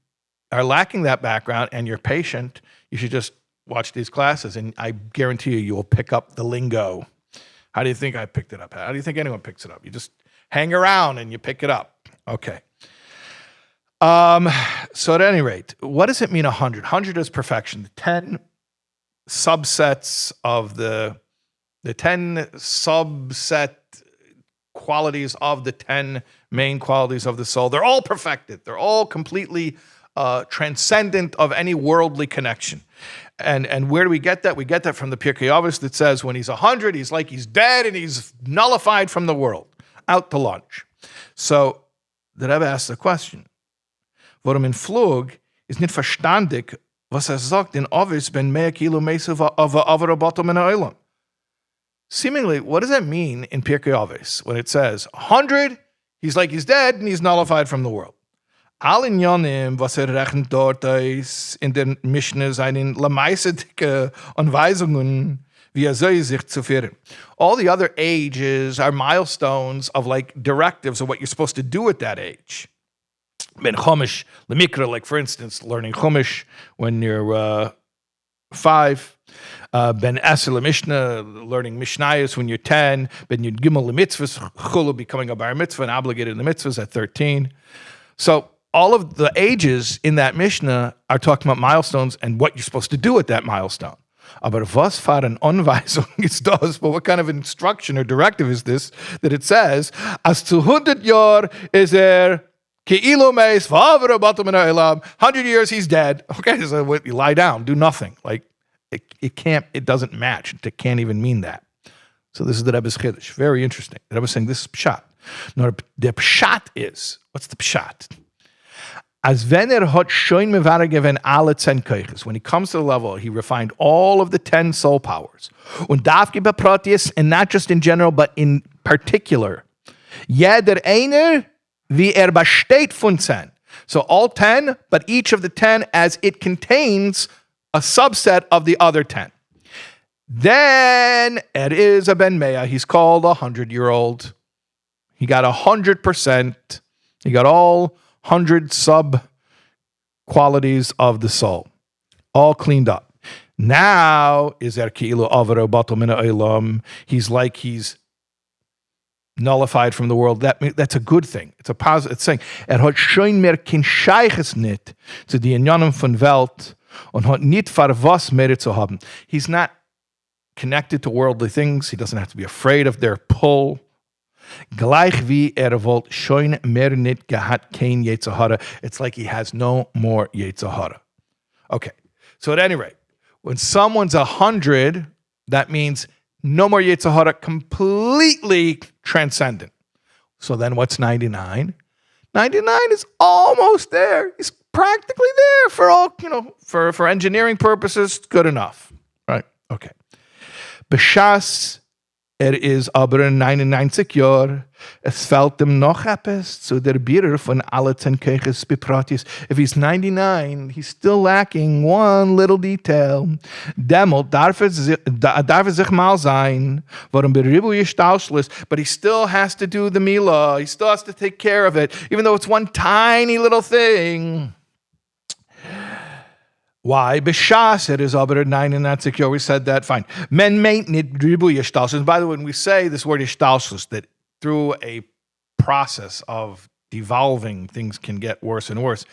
are lacking that background and you're patient, you should just watch these classes, and I guarantee you will pick up the lingo. How do you think I picked it up? How do you think anyone picks it up? You just hang around and you pick it up. Okay. So at any rate, what does it mean 100? 100 is perfection. The 10 subsets of the 10 subset qualities of the 10 main qualities of the soul, they're all perfected. They're all completely transcendent of any worldly connection. And where do we get that? We get that from the Pirkei Avos that says when he's 100, he's like he's dead and he's nullified from the world, out to lunch. So the Rebbe asks the question, warum in Flug ist nicht verstandig, was sagt in Avos ben mea kilo mesa v'avara bato min ha'olam. Seemingly, what does that mean in Pirkei Avos when it says 100, he's like he's dead and he's nullified from the world? All inyanim, was rechnet dort ist in den Mishnah seinen lameisetige Anweisungen, wie soll sich zu führen. All the other ages are milestones of like directives of what you're supposed to do at that age. Ben Chumash, Lemikra, like for instance, learning Chumash when you're 5. Ben Eser Mishnah, learning Mishnayos when you're 10. Ben Yud Gimel Mitzvahs, Chulu, becoming a Bar Mitzvah and obligated in the Mitzvahs at 13. So all of the ages in that Mishnah are talking about milestones and what you're supposed to do at that milestone. Aber was für eine Anweisung ist das? But what kind of instruction or directive is this that it says, as zu 100 Jahr is Ke'ilu meis v'avra batum min ha'olam. 100 years, he's dead. Okay, so you lie down, do nothing. Like, it doesn't match. It can't even mean that. So this is the Rebbe's Chiddush. Very interesting. The Rebbe is saying this is Pshat. No, the Pshat is, what's the Pshat? As wenn hat schon mevara given alle 10 koiches. When he comes to the level, he refined all of the 10 soul powers. Und darf gebe Proteus, and not just in general, but in particular. Jeder einer, wie besteht von 10. So all 10, but each of the 10 as it contains a subset of the other 10. Then it is a ben mea. He's called a 100-year-old. He got 100%. He got all 100 sub qualities of the soul, all cleaned up. Now is ki'ilu avaro bato min ha'olam. He's like he's nullified from the world. That's a good thing. It's a positive. It's saying hat schon mehr kein Scheiches nicht zu die Inyanim von Welt und hat nicht für was mehr zu haben. He's not connected to worldly things. He doesn't have to be afraid of their pull. Gleich wie wollt schon mehr nicht gehat kein Yetzirah. It's like he has no more Yetzirah. Okay, so at any rate, when someone's 100, that means no more Yetzirah, completely transcendent. So then what's 99? 99 is almost there. He's practically there for all, for engineering purposes, good enough. Right? Okay. B'shas is aber 99 Jahre. Es fällt ihm noch etwas zu der Bierer von alle 10 Keches Bepratis. If he's 99, he's still lacking one little detail. Demol darf sich mal sein, warum beribu yishtalshlis, but he still has to do the Milah. He still has to take care of it, even though it's one tiny little thing. Why? B'shas it is aber 99 Jahre. We said that, fine. Men meint nit ribu yishtalshlis. By the way, when we say this word yishtalshlis, that through a process of devolving, things can get worse and worse.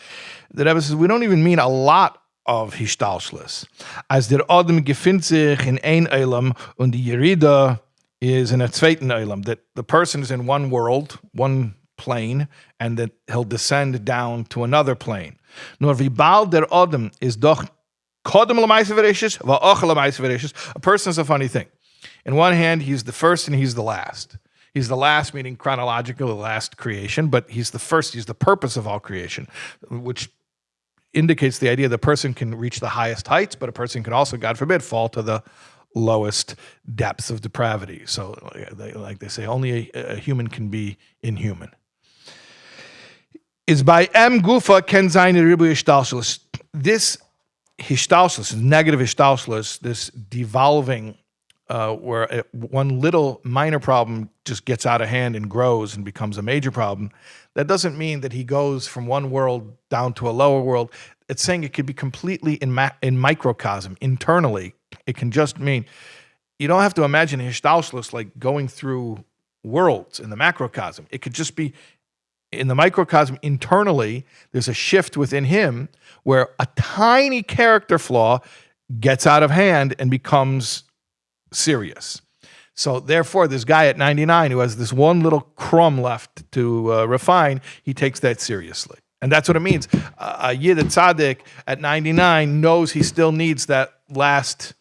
The Rebbe says we don't even mean a lot of Hishtalshlis. As der Adam gefindt sich in ein Eilam und die Yerida is in a zweiten Eilam, that the person is in one world, one plane, and that he'll descend down to another plane. Nor wie bald der Adam is doch kodem l'maisa v'reishis v'och l'maisa v'reishis. A person is a funny thing. In one hand, he's the first and he's the last. He's the last, meaning chronological, the last creation, but he's the first, he's the purpose of all creation, which indicates the idea that a person can reach the highest heights, but a person can also, God forbid, fall to the lowest depths of depravity. So, like they say, only a human can be inhuman. Is by M Gufa ken seine ribu hishtalshlis. This hishtalshlis, negative hishtalshlis, this devolving, where one little minor problem just gets out of hand and grows and becomes a major problem, that doesn't mean that he goes from one world down to a lower world. It's saying it could be completely in microcosm, internally. It can just mean, you don't have to imagine hishtalshlis like going through worlds in the macrocosm. It could just be in the microcosm internally, there's a shift within him where a tiny character flaw gets out of hand and becomes serious. So therefore, this guy at 99 who has this one little crumb left to refine, he takes that seriously. And that's what it means. A Yid Tzaddik at 99 knows he still needs that last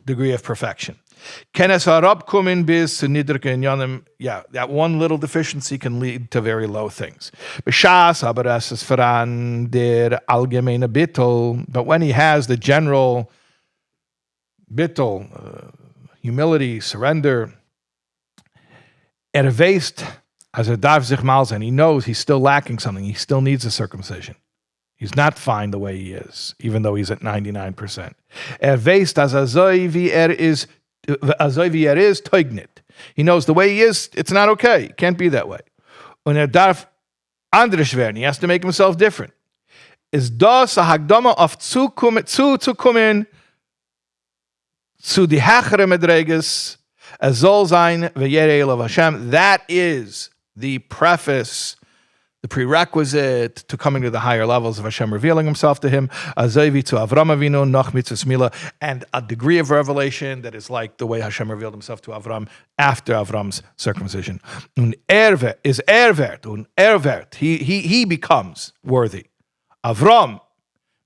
degree of perfection. Kenes harab kumin bis zu nidrike inyanim. Yeah, that one little deficiency can lead to very low things. B'shas aber es is voran der allgemeine bittel. But when he has the general bittel, humility, surrender, weist, as darf sich mal sein. He knows he's still lacking something. He still needs a circumcision. He's not fine the way he is, even though he's at 99%. Weist, as azoi wie is, teugnet. He knows the way he is, it's not okay. It can't be that way. Und darf anders werden. He has to make himself different. Is das a hagdama of zu kommen zu die hachere medreges, soll sein v'yerei of Hashem. That is the preface, the prerequisite to coming to the higher levels of Hashem revealing himself to him. Azovi to Avraham Avinu noch mitzvah Milah, and a degree of revelation that is like the way Hashem revealed himself to Avraham after Avraham's circumcision. Und is wert. He becomes worthy. Avram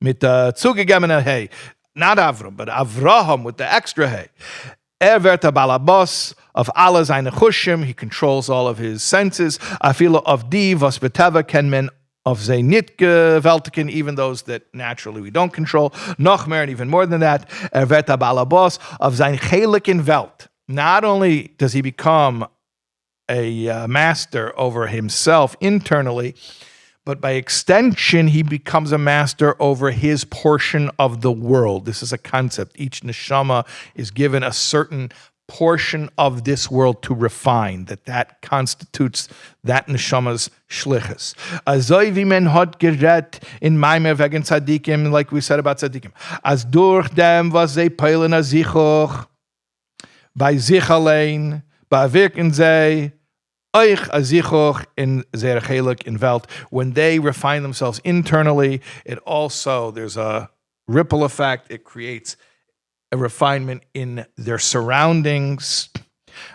mit der zugegebenen Hey. Not Avram, but Avraham with the extra hey. Wird balabos of Allah seine chushim. He controls all of his senses. Afilo of di was beteva ken men of ze nit gewaltigen, even those that naturally we don't control. Noch mehr, and even more than that. Wird balabos of sein chelik in Welt. Not only does he become a master over himself internally, but by extension, he becomes a master over his portion of the world. This is a concept. Each neshama is given a certain portion of this world to refine, that constitutes that neshama's shlichus. Azoi wie men hat geredt in Maimeh wegen Tzadikim, like we said about Tzadikim. As durch dem, was sie peilen a Sichoch, bei sich allein, bei wirken sie, euch a Sichoch in zer chelik in Welt. When they refine themselves internally, it also, there's a ripple effect. It creates a refinement in their surroundings.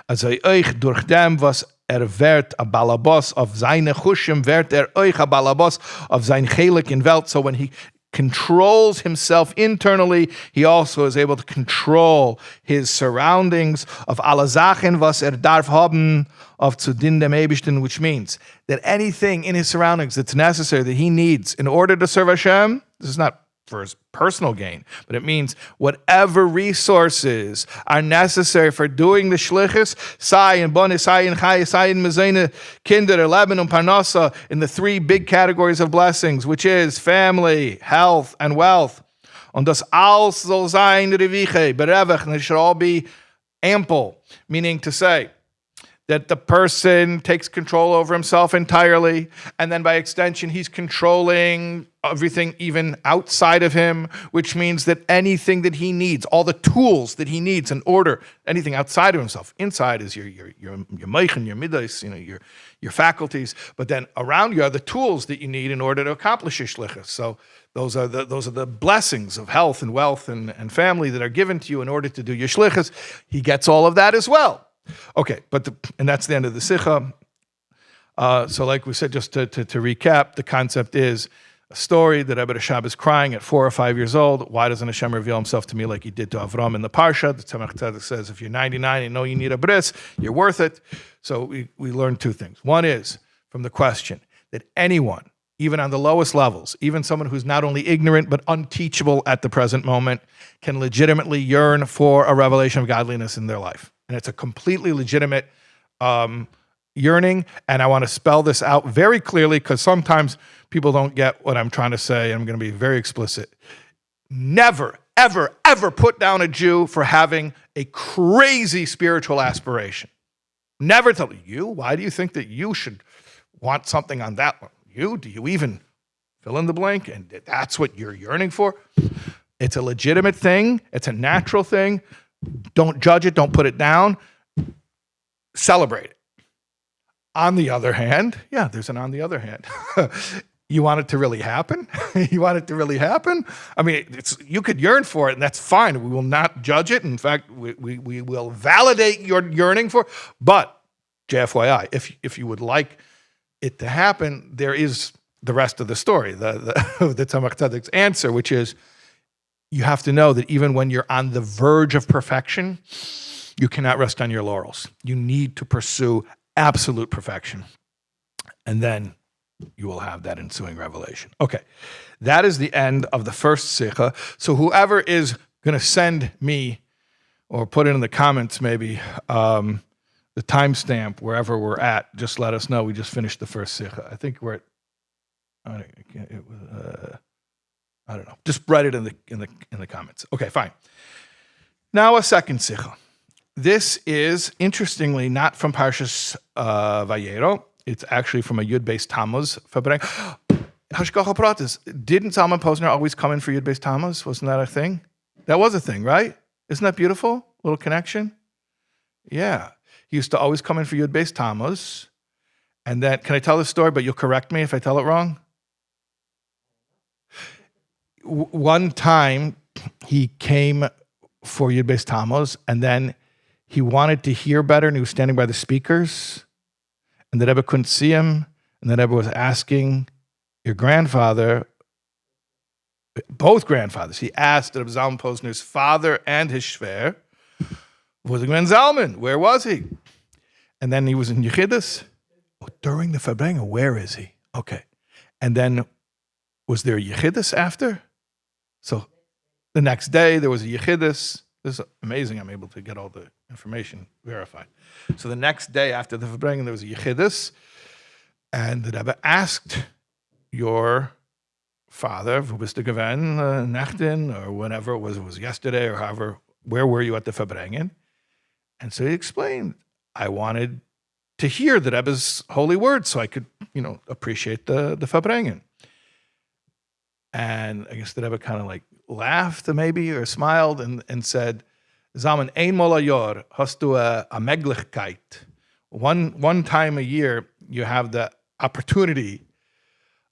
As euch durch dem, was wird a balabos of seine chushim, wird euch a balabos of sein chelik in Welt. So when he controls himself internally, he also is able to control his surroundings of alle Sachen, was darf haben, of zu din dem Eibishten, which means that anything in his surroundings that's necessary, that he needs in order to serve Hashem, this is not for his personal gain, but it means whatever resources are necessary for doing the shlichus, sai and bonus, sai and chai, sai and mezene, kinder, leben and parnasa, in the three big categories of blessings, which is family, health, and wealth. Und das alles soll sein reviche, berevach, and it should all be ample, meaning to say that the person takes control over himself entirely, and then by extension, he's controlling everything even outside of him, which means that anything that he needs, all the tools that he needs in order, anything outside of himself, inside is your meichen, your midas, your faculties, but then around you are the tools that you need in order to accomplish your shlichus. So those are the blessings of health and wealth and family that are given to you in order to do your shlichus. He gets all of that as well. Okay, and that's the end of the SICHA. So like we said, just to recap, the concept is a story that Rebbe Rashab is crying at 4 or 5 years old. Why doesn't Hashem reveal himself to me like he did to Avraham in the Parsha? The Tzemach Tzedek says, if you're 99 and know you need a bris, you're worth it. So we learned two things. One is from the question that anyone, even on the lowest levels, even someone who's not only ignorant but unteachable at the present moment, can legitimately yearn for a revelation of godliness in their life. And it's a completely legitimate yearning. And I want to spell this out very clearly because sometimes people don't get what I'm trying to say. I'm going to be very explicit. Never, ever, ever put down a Jew for having a crazy spiritual aspiration. Never tell you, why do you think that you should want something on that one? Do you even fill in the blank? And that's what you're yearning for? It's a legitimate thing. It's a natural thing. Don't judge it. Don't put it down. Celebrate it. On the other hand, yeah, there's an on the other hand. You want it to really happen? You want it to really happen? I mean, you could yearn for it, and that's fine. We will not judge it. In fact, we will validate your yearning for it. But, JFYI, if you would like it to happen, there is the rest of the story, the Tzemach Tzedek's answer, which is, you have to know that even when you're on the verge of perfection, you cannot rest on your laurels. You need to pursue absolute perfection. And then you will have that ensuing revelation. Okay, that is the end of the first SICHA. So whoever is going to send me, or put it in the comments maybe, the timestamp wherever we're at, just let us know. We just finished the first SICHA. I think we're at, I don't know. Just write it in the comments. Okay, fine. Now a second SICHA. This is, interestingly, not from Parshas Vayeira. It's actually from a Yud-based Tammuz. Hashgacha Pratis. Didn't Zalman Posner always come in for Yud-based Tammuz? Wasn't that a thing? That was a thing, right? Isn't that beautiful? Little connection? Yeah. He used to always come in for Yud-based Tammuz. And then, can I tell this story, but you'll correct me if I tell it wrong? One time, he came for Yud-based Tammuz, and then he wanted to hear better, and he was standing by the speakers, and the Rebbe couldn't see him, and the Rebbe was asking your grandfather, both grandfathers, he asked Rebbe Zalman Posner's father and his shver, was the Grand Zalman, where was he? And then he was in Yechidus. Oh, during the Farbrengen, where is he? Okay. And then, was there a Yechidus after? So the next day, there was a Yechidus. This is amazing. I'm able to get all the information verified. So the next day after the Farbrengen, there was a Yechidus. And the Rebbe asked your father, wo bist du gewesen, Nachtin, or whenever it was yesterday, or however, where were you at the Farbrengen? And so he explained, I wanted to hear the Rebbe's holy words so I could, appreciate the Farbrengen. And I guess the Rebbe kind of like laughed maybe or smiled and said, Zalman, ein mol hayor hast du a Meglichkeit. One time a year, you have the opportunity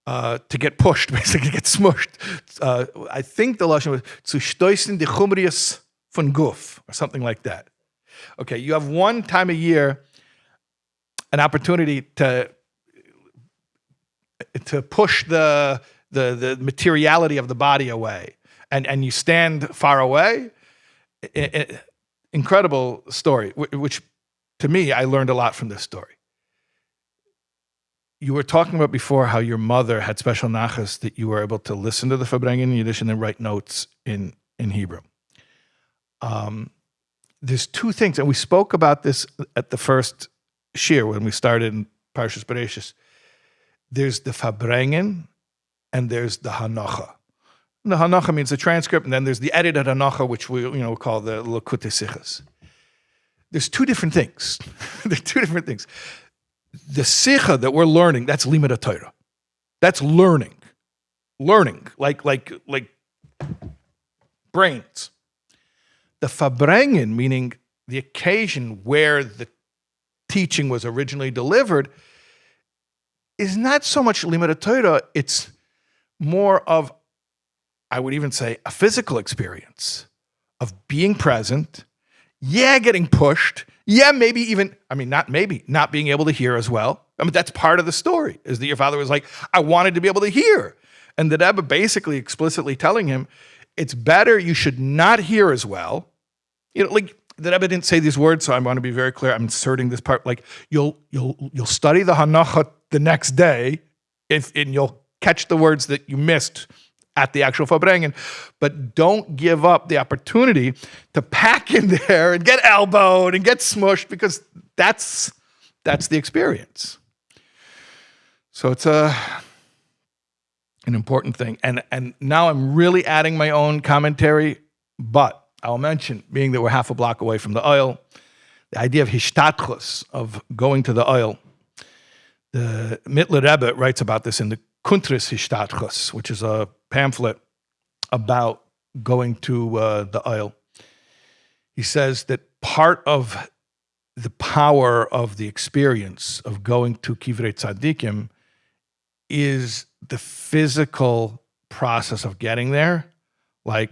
to get pushed, basically get smushed. I think the Lashon was zu stoßen die Chumrius von Guf, or something like that. Okay, you have one time a year an opportunity to push the materiality of the body away, and you stand far away. Incredible story, which to me, I learned a lot from this story. you were talking about before how your mother had special nachas that you were able to listen to the Farbrengen in Yiddish and then write notes in Hebrew. There's two things, and we spoke about this at the first shir when we started in Parshas Bereshis. There's the Farbrengen and there's the Hanacha. And the Hanacha means the transcript, and then there's the edited Hanacha, which we call the Likkutei Sichos. There's two different things. There are two different things. The SICHA that we're learning, that's limud Torah. That's learning. Learning, like brains. The Farbrengen, meaning the occasion where the teaching was originally delivered, is not so much limud Torah, it's more of, I would even say, a physical experience of being present, getting pushed, maybe even, not being able to hear as well. That's part of the story, is that your father was like, I wanted to be able to hear. And the Rebbe basically explicitly telling him, it's better you should not hear as well. Like the Rebbe didn't say these words, so I want to be very clear. I'm inserting this part. Like you'll study the Hanacha the next day, and you'll catch the words that you missed at the actual Farbrengen, but don't give up the opportunity to pack in there and get elbowed and get smushed, because that's the experience. So it's an important thing. And now I'm really adding my own commentary, but I'll mention, being that we're half a block away from the oil, the idea of hishtadchus, of going to the oil. The Mittler Rebbe writes about this in the Kuntris Hishtadchus, which is a pamphlet about going to the oil. He says that part of the power of the experience of going to Kivrei Tzadikim is the physical process of getting there. Like,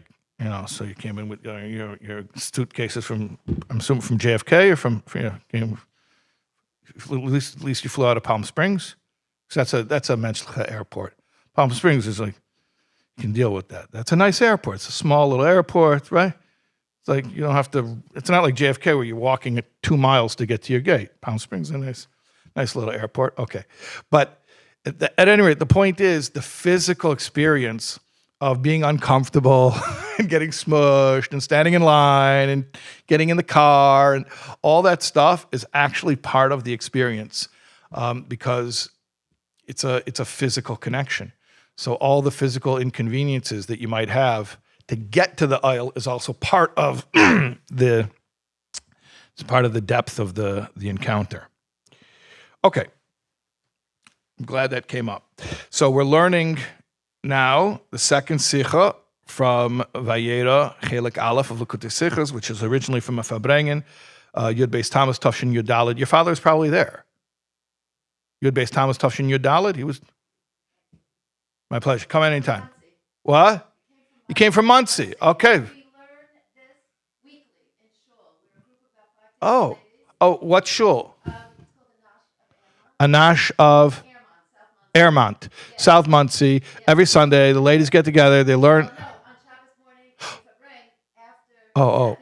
so you came in with your suitcases from, I'm assuming from JFK or from at least you flew out of Palm Springs. So that's a menschliche airport. Palm Springs is like, you can deal with that. That's a nice airport. It's a small little airport, right? It's like you don't have to, it's not like JFK where you're walking 2 miles to get to your gate. Palm Springs is a nice little airport. Okay. But at any rate, the point is the physical experience of being uncomfortable and getting smushed and standing in line and getting in the car and all that stuff is actually part of the experience, because it's a physical connection. So all the physical inconveniences that you might have to get to the aisle is also part of the depth of the encounter. Okay. I'm glad that came up. So we're learning now the second SICHA from Vayeira, Chelik Aleph of Likkutei Sichos, which is originally from a Farbrengen, Yud Beis Tammuz Tafshin Yud Daled. Your father is probably there. Yud Beis Tammuz Tafshin Yud Daled. He was. My pleasure. Come anytime. What? You came from Muncie. Okay. We learn this weekly in shul. We're a group of about 5 ladies. Oh, what shul? It's called Anash of Airmont, South Muncie. Yeah. Every Sunday, the ladies get together. They learn. No, on Shabbos morning, we bring after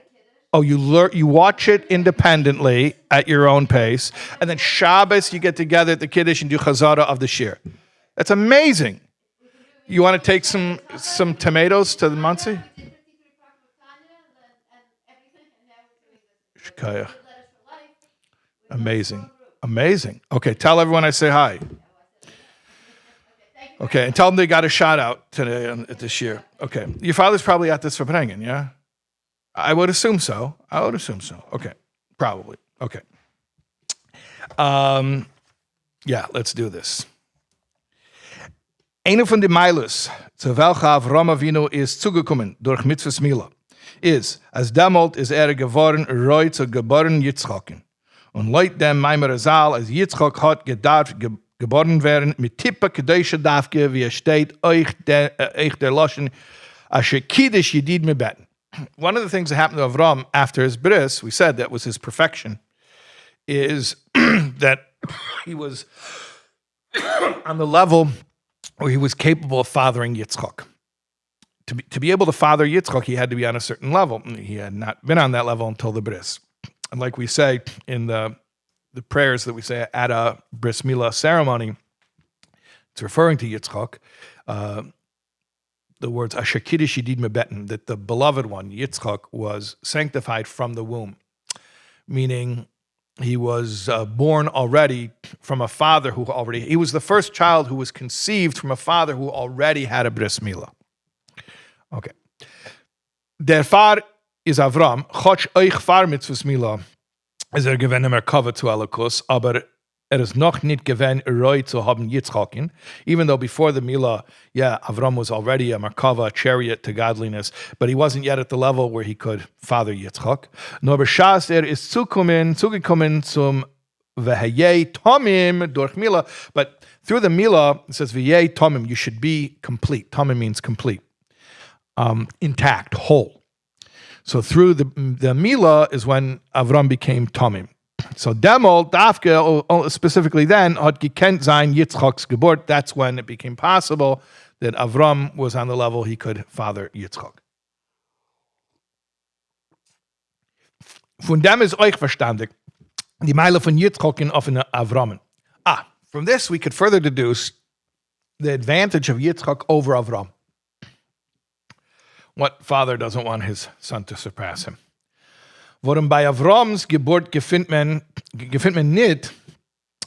the Kiddush. You watch it independently at your own pace, and then Shabbos you get together at the Kiddush and do Chazara of the Shir. That's amazing. You want to take some tomatoes to the Muncie? We did 53 Park with Tanya and everything, and now we're doing this. Shikaya. Letters for Life. Amazing. Okay, tell everyone I say hi. Okay, and tell them they got a shout out today at this year. Okay, your father's probably at this for Farbrengen, yeah? I would assume so. Okay, probably. Okay. Yeah, let's do this. Eine von den Meilus, zu welcher Avraham Avinu ist zugekommen durch Bris Milah, ist, als damals ist geworden, roi zu geboren Yitzchaken. Und leut dem Maimer Zal, als Yitzchak hat gedarf geboren werden, mit Tippa Kedosha Davke, wie steht, euch der Loschen, asher Kiddush Yedid me beten. One of the things that happened to Avraham after his bris, we said that was his perfection, is that he was on the level where he was capable of fathering Yitzchak. To be able to father Yitzchak, he had to be on a certain level. He had not been on that level until the bris. And like we say in the prayers that we say at a Bris Milah ceremony, It's referring to Yitzchak. The words Asher Kiddush Yidid Mebeten, that the beloved one, Yitzchak, was sanctified from the womb, meaning he was born already from a father he was the first child who was conceived from a father who already had a Bris Milah. Okay. Der Far is Avraham, Chotsch euch Far mitzvus Milah, is gewinn Merkava zu Alakus, aber is noch nicht gewinn Roi zu haben Yitzchakin, even though before the Milah, Avraham was already a Merkava, a chariot to godliness, but he wasn't yet at the level where he could father Yitzchak. Nor b'shas is zugekommen zum V'hayei Tomim durch Milah, but through the Milah, it says V'hayei Tomim, you should be complete. Tomim means complete, intact, whole. So through the Milah is when Avraham became Tomim. So Demol, Dafke, specifically then, hat gekent sein Yitzchak's Geburt. That's when it became possible that Avram was on the level he could father Yitzchak. Von dem ist euch verstandig, die Meile von Yitzchak in offene Avramen. From this we could further deduce the advantage of Yitzchak over Avram. What father doesn't want his son to surpass him? Worum bei Avrams Geburt gefindt man nicht,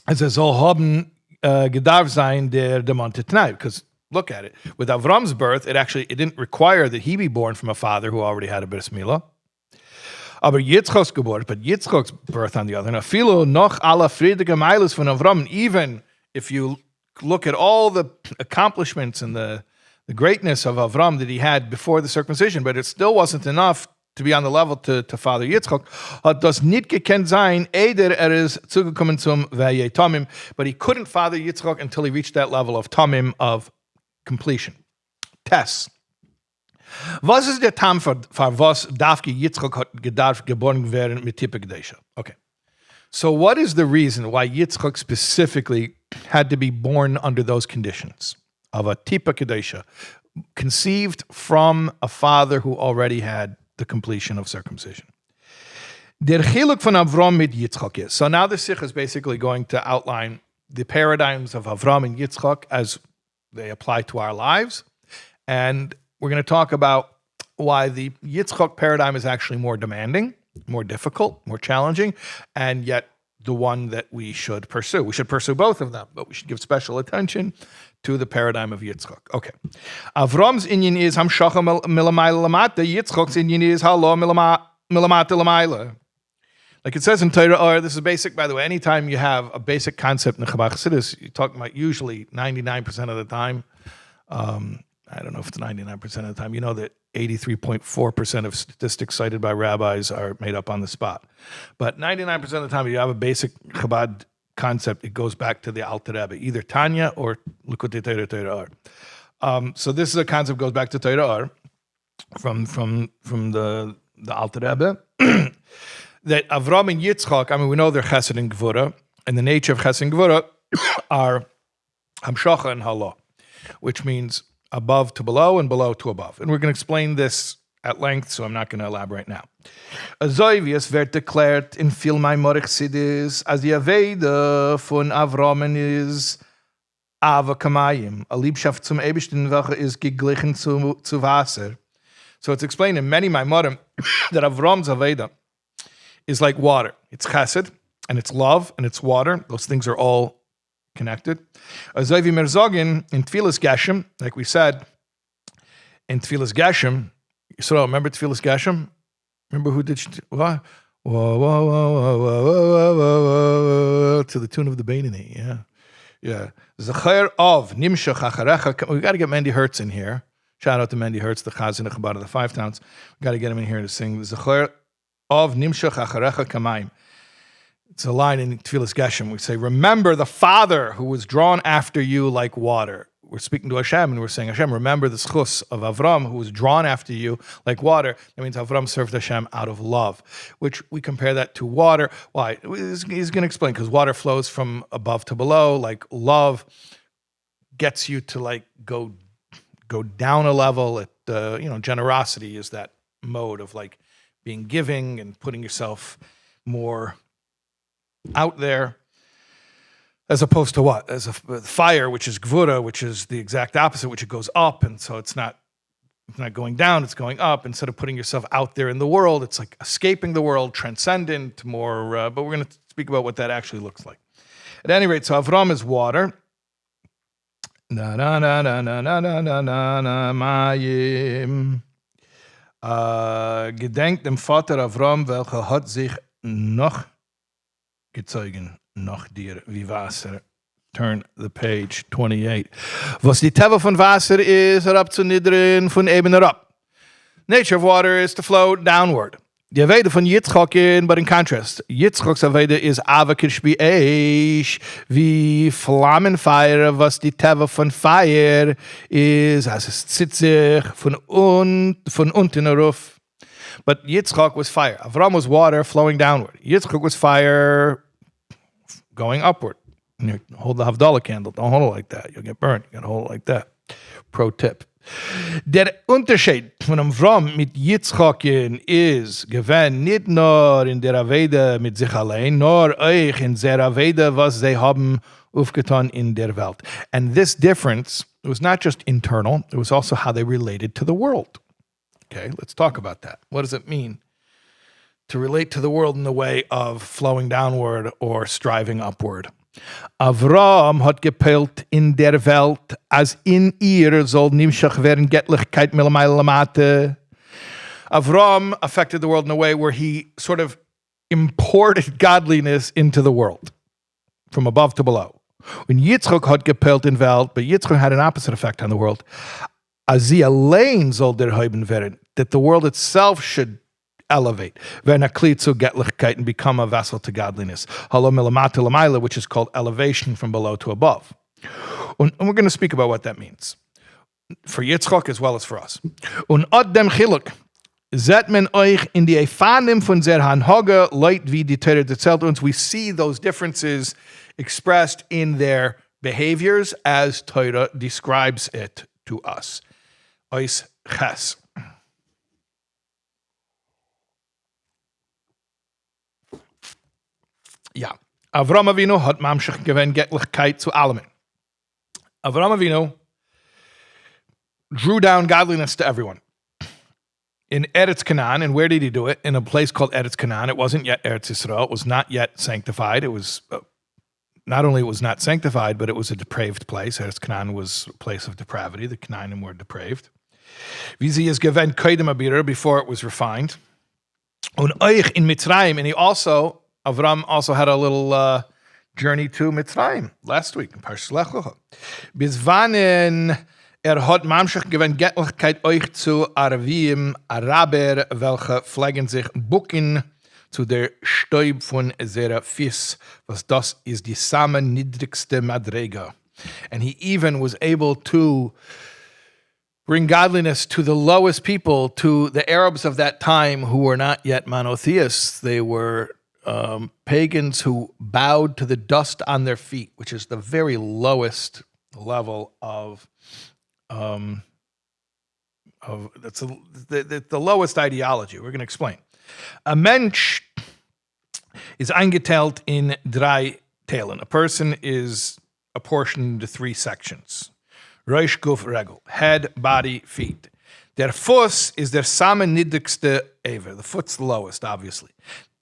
als soll haben gedarf sein der Demonte Tnai. Because look at it. With Avram's birth, it didn't require that he be born from a father who already had a Bris Milah. Aber Yitzchak's Geburt, but Yitzchak's birth on the other hand, filo noch alle friedige Meiles von Avram, even if you look at all the accomplishments and the greatness of Avram that he had before the circumcision, but it still wasn't enough to be on the level to father Yitzchak, hat das nicht gekannt sein, is zugekommen zum Vayei Tomim, but he couldn't father Yitzchak until he reached that level of Tomim, of completion. Tess. Was ist der Tam für was darf Yitzchak hat gedarf geboren werden mit Tippe Gedesha? Okay. So what is the reason why Yitzchak specifically had to be born under those conditions of a Tippe Gedesha, conceived from a father who already had the completion of circumcision? Der Chiluk von Avram mit Yitzchak is. So now the SICHA is basically going to outline the paradigms of Avram and Yitzchak as they apply to our lives. And we're going to talk about why the Yitzchak paradigm is actually more demanding, more difficult, more challenging, and yet the one that we should pursue. We should pursue both of them, but we should give special attention to the paradigm of Yitzchak. Okay. Avram's inyan is hamshacha milamayla lamata. Yitzchak's inyan is halo milamata lamayla. Like it says in Torah, this is basic, by the way. Anytime you have a basic concept in Chabad Chassidus, you're talking about usually 99% of the time. I don't know if it's 99% of the time. You know that 83.4% of statistics cited by rabbis are made up on the spot. But 99% of the time, if you have a basic Chabad concept, it goes back to the Alter Rebbe, either Tanya or Likkutei Torah. So this is a concept that goes back to Torah from the Alter Rebbe. That Avram and Yitzchak, we know they're Chesed and Gvura, and the nature of Chesed and Gvura are Hamshacha and Hala, which means above to below and below to above. And we're going to explain this at length, so I'm not going to elaborate now. Azoivius wird declared in viel Maimorich Sidis as the Aveda von Avram is Ava Kamayim, a Liebschaft zum Eibishtin, welche is geglichen zu Wasser. So it's explained in many Maimorim that Avram's Aveda is like water. It's chesed, and it's love, and it's water. Those things are all connected. Azoivi Merzogin in Tfilas Geshem, like we said, in Tfilas Geshem, so remember Tfilas Geshem? Remember who did what? Whoa, whoa, whoa, whoa, whoa, whoa, whoa, whoa, to the tune of the Beinani, yeah. Zacher of Nimshach Acharecha. We got to get Mendy Hertz in here. Shout out to Mendy Hertz, the Chazan Chabad of the Five Towns. We got to get him in here to sing Zacher of Nimshach Acharecha Kamayim. It's a line in Tfilas Geshem. We say, remember the Father who was drawn after you like water. We're speaking to Hashem and we're saying, Hashem, remember the schus of Avram who was drawn after you like water. That means Avram served Hashem out of love, which we compare that to water. Why? He's going to explain, because water flows from above to below, like love gets you to like go down a level. Generosity is that mode of like being giving and putting yourself more out there. as opposed to what? As a fire, which is gvura, which is the exact opposite, which it goes up, and so it's not going down, it's going up. Instead of putting yourself out there in the world, it's like escaping the world, transcendent, more, but we're going to speak about what that actually looks like. At any rate, so Avraham is water. Na na na na na na na na na na mayim. Gedenkt dem Vater Avraham, welcher hat sich noch gezeugen, noch dir wie Wasser. Turn the page 28. Was die Teva von Wasser ist, herabzuniedern von eben herab. Nature of water is to flow downward. Die Aveda von Yitzchak, but in contrast, Yitzchak's Aveda is avakish bi eish, wie Flammenfeuer, was die Teva von Feuer is, as es zitzig von unten herauf. But Yitzchak was fire. Avraham was water flowing downward. Yitzchak was fire going upward. You hold the Havdalah candle. Don't hold it like that. You'll get burned. You got to hold it like that. Pro tip. Der Unterschied von Avraham mit Yitzchak is gewesen nicht nur in der Aveda mit sich allein, nur euch in der Aveda, was sie haben aufgetan in der Welt. And this difference was not just internal, it was also how they related to the world. Okay, let's talk about that. What does it mean to relate to the world in the way of flowing downward or striving upward? Avraham hat gepeilt in der Welt, als in ihr soll nimshach werden Göttlichkeit milamayla lamate. Avraham affected the world in a way where he sort of imported godliness into the world, from above to below. When Yitzchak hat gepeilt in Welt, but Yitzchak had an opposite effect on the world. Als sie allein soll der Heuben werden, that the world itself should elevate, and become a vessel to godliness, which is called elevation from below to above. And we're going to speak about what that means for Yitzchak as well as for us. Und ad dem Chiluk zet men euch in die Efanim von der Hanhoge Leut wie die Torah erzählt uns. We see those differences expressed in their behaviors as Torah describes it to us. Ois ches. Ja, Avraham Avinu hat Mamshech gewinnt Göttlichkeit zu allem. Avraham Avinu drew down godliness to everyone. In Eretz Canaan, and where did he do it? In a place called Eretz Canaan. It wasn't yet Eretz Yisrael. It was not yet sanctified. It was, not only it was not sanctified, but it was a depraved place. Eretz Canaan was a place of depravity. The Canaanim were depraved. Wie sie es gewinnt Koidem Abira, before it was refined. Und euch in Mitzrayim, and he also, Avraham also had a little journey to Mitzrayim last week in Parshas Vayeira. Bis wann hat Mamshech gewinnt Göttlichkeit euch zu Arvim, Araber, welche pflegen sich bucken zu der Stäub von seiner Fies, was das ist die samen niedrigste Madrega. And he even was able to bring godliness to the lowest people, to the Arabs of that time who were not yet monotheists. They were pagans who bowed to the dust on their feet, which is the very lowest level of that's the lowest ideology. We're going to explain. A mensch is eingeteilt in drei Teilen. A person is apportioned into three sections. Reish, Guf, Regel. Head, body, feet. Der Fuß is der samen niedrigste Ever. The foot's the lowest, obviously.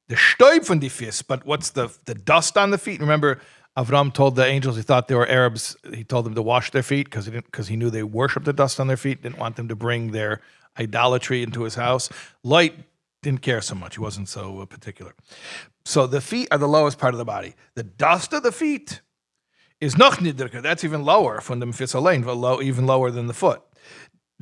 The Stäub von die Fies, but what's the dust on the feet? Remember, Avraham told the angels he thought they were Arabs. He told them to wash their feet because he knew they worshipped the dust on their feet. Didn't want them to bring their idolatry into his house. Light didn't care so much. He wasn't so particular. So the feet are the lowest part of the body. The dust of the feet is noch niedriger. That's even lower von dem Fies allein, even lower than the foot.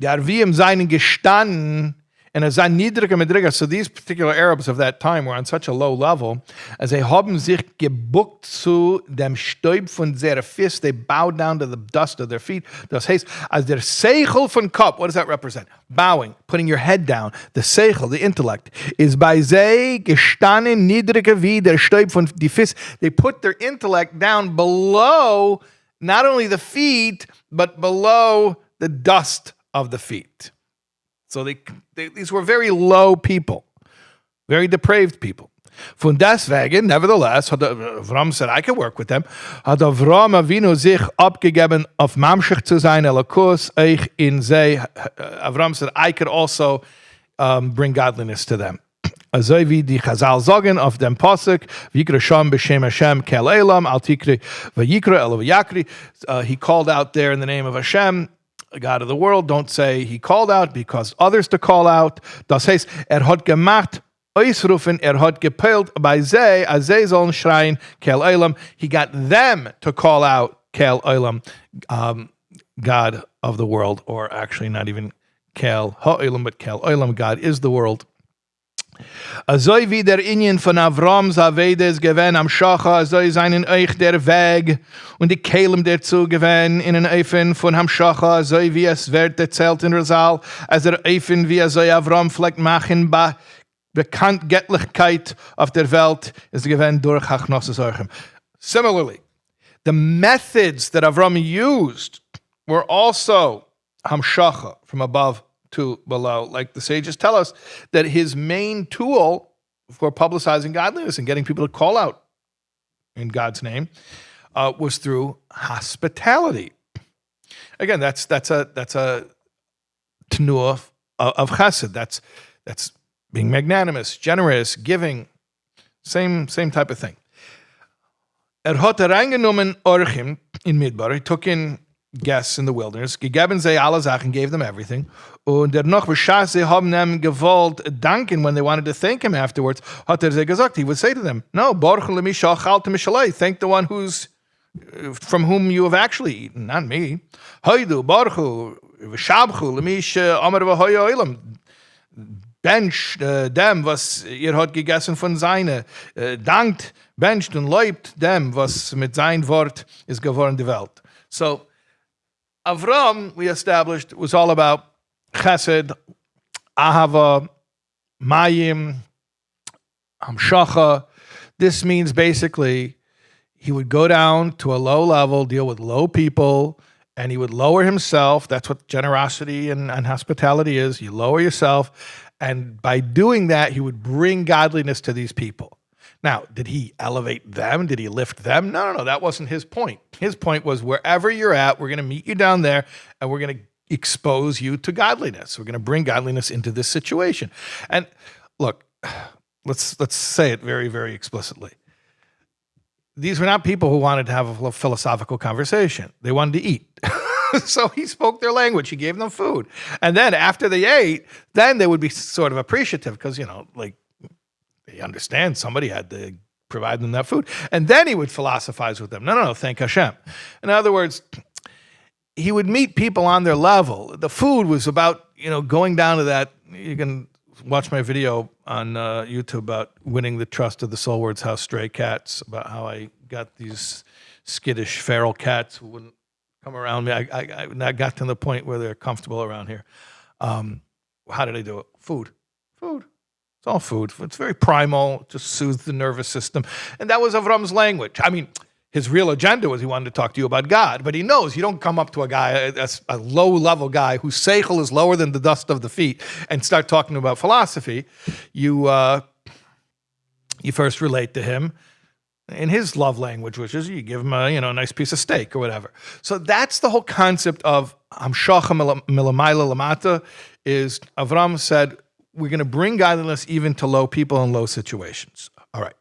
Die Arvim seien gestanden. And as niedriger Madriga, so these particular Arabs of that time were on such a low level, as they haben sich gebuckt zu dem Stäub von their Fies, they bowed down to the dust of their feet. Das heißt, as der Seichel von Kopf, what does that represent? Bowing, putting your head down. The Seichel, the intellect, is bei sei gestanden niedriger wie der Stäub von die Fies. They put their intellect down below not only the feet, but below the dust of the feet. So these were very low people, very depraved people. Von deswegen, nevertheless, hat Avraham said, I can work with them, hat Avraham Avinu sich abgegeben, auf Mamshech zu sein, Elokus, eich in sei. Avraham said, I could also bring godliness to them. Also wie die Chazal sagen auf dem Pasuk, V'yikra Sham b'shem Hashem kel elam, al tikri v'yikra elo v'yakri. He called out there in the name of Hashem, God of the world. Don't say he called out, because others to call out. Das heißt, hat gemacht, Oisrufen, hat gepeilt bei sei, als sei sollen schreien, kel elam. He got them to call out, kel elam, God of the world, or actually not even kel ha'elam, but kel elam, God is the world. Azoi wie der Inyan von Avrams Avedes gewähn am Shacha, azoi seinen euch der Weg und die Kelem dazu gewähn in den Eifen von Hamshacha, azoi wie es wird erzählt in Rasal, als Eifen wie azoi Avram fleckt machen bei Bekanntgettlichkeit auf der Welt ist gewähn durch Hachnosses Orchem. Similarly, the methods that Avram used were also Hamshacha, from above to below. Like the sages tell us that his main tool for publicizing godliness and getting people to call out in God's name was through hospitality. Again, that's a tenuah of chesed. That's being magnanimous, generous, giving, same type of thing. Hat reingenommen Orchim in Midbar. He took in guests in the wilderness, gegeben sie alle Sachen, gave them everything, und noch B'shas sie haben ihm gewollt danken when they wanted to thank him afterwards, hat sie gesagt, he would say to them, no, Baruch le'mi sha'achaltem mishalei, thank the one from whom you have actually eaten, not me. Hoidu, Baruchu, v'shabchu, le'mi she'amar v'hoya oilam, bench dem, was ihr hat gegessen von seine, dankt, bencht und läubt dem, was mit sein Wort ist geworden die Welt. So, Avram, we established, was all about chesed, ahava, mayim, hamshacha. This means basically he would go down to a low level, deal with low people, and he would lower himself. That's what generosity and hospitality is. You lower yourself, and by doing that, he would bring godliness to these people. Now, did he elevate them? Did he lift them? No. That wasn't his point. His point was, wherever you're at, we're going to meet you down there, and we're going to expose you to godliness. We're going to bring godliness into this situation. And look, let's say it very, very explicitly. These were not people who wanted to have a philosophical conversation. They wanted to eat. So he spoke their language. He gave them food. And then after they ate, then they would be sort of appreciative because, they understand somebody had to provide them that food. And then he would philosophize with them. No, thank Hashem. In other words, he would meet people on their level. The food was about, going down to that. You can watch my video on YouTube about winning the trust of the Soulwords House stray cats, about how I got these skittish feral cats who wouldn't come around me. I got to the point where they're comfortable around here. How did I do it? Food. It's all food. It's very primal, just soothes the nervous system. And that was Avram's language. I mean, his real agenda was he wanted to talk to you about God, but he knows you don't come up to a guy, a low-level guy whose seichel is lower than the dust of the feet, and start talking about philosophy. You first relate to him in his love language, which is you give him a nice piece of steak or whatever. So that's the whole concept of Hamshacha Milamayla Lamata. Is Avram said, we're going to bring godliness even to low people in low situations. All right.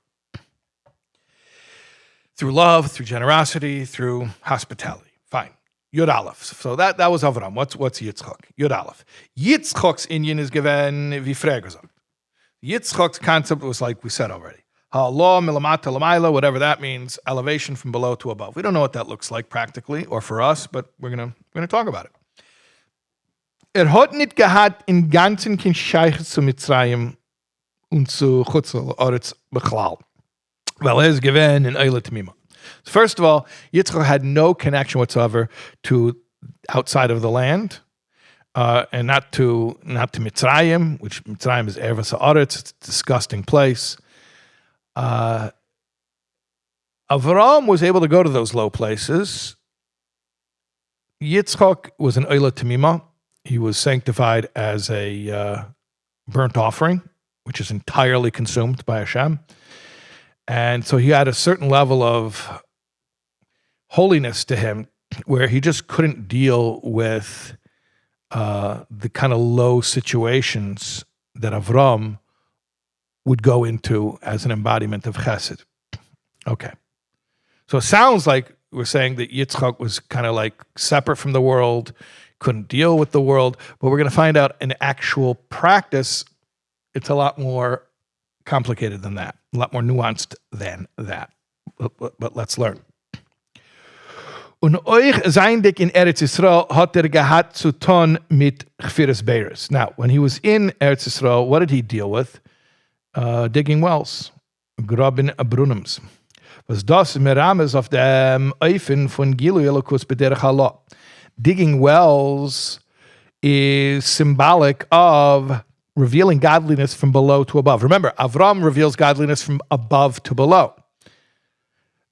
Through love, through generosity, through hospitality. Fine. Yud Aleph. So that was Avram. What's Yitzchak? Yud Aleph. Yitzchak's Inyan is given wie früher gesagt. Yitzchak's concept was like we said already. Ha'Allah, milamata lamayla, whatever that means, elevation from below to above. We don't know what that looks like practically or for us, but we're gonna talk about it. Hat nicht gehabt in ganzen kein Scheich zu Mitzrayim und zu Chutzel Oretz Bechlal. Weil is given in Eile Tamima. First of all, Yitzchak had no connection whatsoever to outside of the land, and not to Mitzrayim, which Mitzrayim is Ervas Ha'aretz. It's a disgusting place. Avraham was able to go to those low places. Yitzchak was an Eile Tamima. He was sanctified as a burnt offering, which is entirely consumed by Hashem. And so he had a certain level of holiness to him where he just couldn't deal with the kind of low situations that Avraham would go into as an embodiment of chesed. Okay. So it sounds like we're saying that Yitzchak was kind of like separate from the world, couldn't deal with the world, but we're going to find out in actual practice, it's a lot more complicated than that, a lot more nuanced than that. But let's learn. Und euch seindig in Eretz Yisrael hat gehad zu tun mit Chfiras Beiros. Now, when he was in Eretz Yisrael, what did he deal with? Digging wells, graben brunnens. Was das merames auf dem Eifen von Gilu Elokus b'derech halah. Digging wells is symbolic of revealing godliness from below to above. Remember, Avraham reveals godliness from above to below.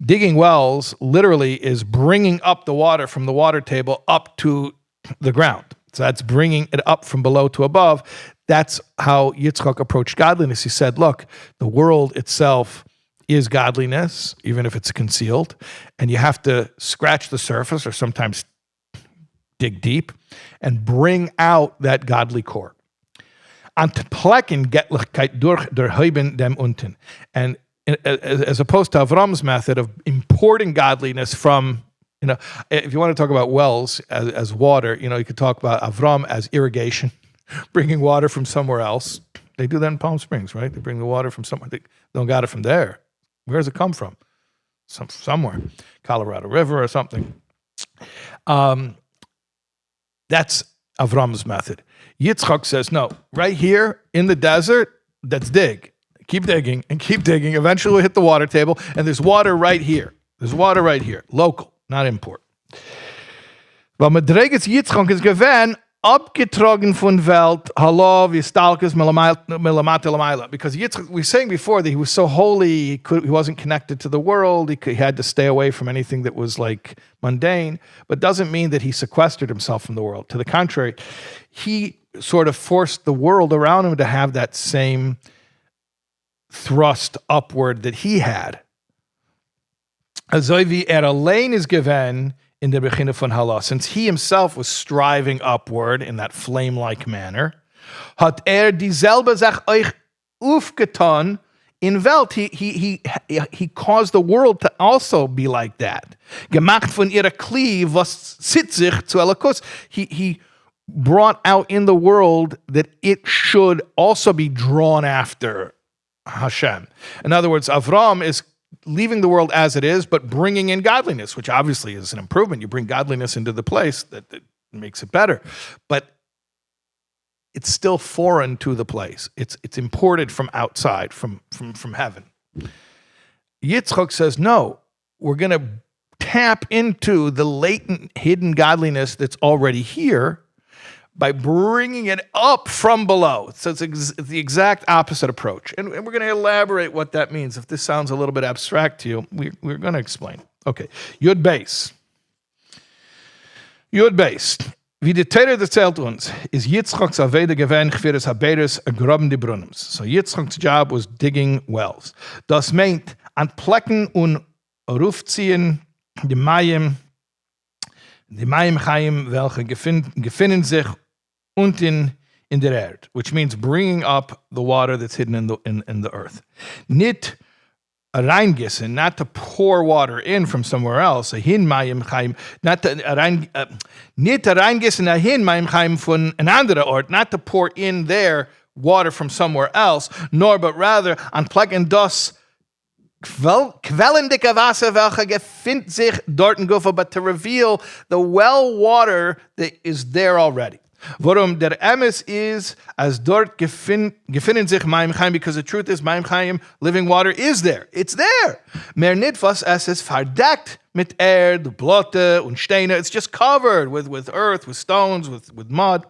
Digging wells literally is bringing up the water from the water table up to the ground. So that's bringing it up from below to above. That's how Yitzchak approached godliness. He said, look, the world itself is godliness, even if it's concealed, and you have to scratch the surface or sometimes dig deep and bring out that godly core. And as opposed to Avram's method of importing godliness from, if you want to talk about wells as water, you could talk about Avram as irrigation, bringing water from somewhere else. They do that in Palm Springs, right? They bring the water from somewhere. They don't got it from there. Where does it come from? Somewhere. Colorado River or something. That's Avram's method. Yitzchak says, no, right here in the desert, let's dig. Keep digging and keep digging. Eventually we'll hit the water table, and there's water right here. There's water right here. Local, not import. Weil Madreges Yitzchak is gewähnt, abgetragen von Welt, hallo, wie stalkes melamate lamaila. Because Yitzchak, we were saying before that he was so holy, he wasn't connected to the world, he had to stay away from anything that was like mundane, but doesn't mean that he sequestered himself from the world. To the contrary, he sort of forced the world around him to have that same thrust upward that he had. Azoivi allein is given in the Bechina von Halah, since he himself was striving upward in that flame-like manner, hat dieselbe Sach euch aufgetan in Welt. He caused the world to also be like that. Gemacht von ihrer Kli, was zieht sich zu Elokus. He brought out in the world that it should also be drawn after Hashem. In other words, Avraham is leaving the world as it is, but bringing in godliness, which obviously is an improvement. You bring godliness into the place, that makes it better. But it's still foreign to the place. It's imported from outside, from heaven. Yitzchak says, no, we're going to tap into the latent, hidden godliness that's already here by bringing it up from below. So it's the exact opposite approach. And we're going to elaborate what that means. If this sounds a little bit abstract to you, we're going to explain. Okay, Yud Beis. Wie die Teire erzählt uns, ist Yitzchak's Aveda gewähnt für das Haberes graben die Brunnens. So Yitzchak's job was digging wells. Das meint, an Plecken und Rufziehen die Mayim Chaim, welche gefinden sich unten in der Erde, which means bringing up the water that's hidden in the earth. Nicht reingissen, not to pour water in from somewhere else. Hin Mayim Chaim, nicht reingissen hin Mayim Chaim von an anderer Ort, not to pour in there water from somewhere else, nor but rather anplecken das Quellendicke Wasser, welche gefindt sich dort in Gufa, but to reveal the well water that is there already. Worum der Emes is, as dort gefinnen sich Mayim Chaim, because the truth is Mayim Chaim, living water, is there. It's there. Mer nit was es ist verdeckt mit Erde, Blotte und Steine. It's just covered with earth, with stones, with mud.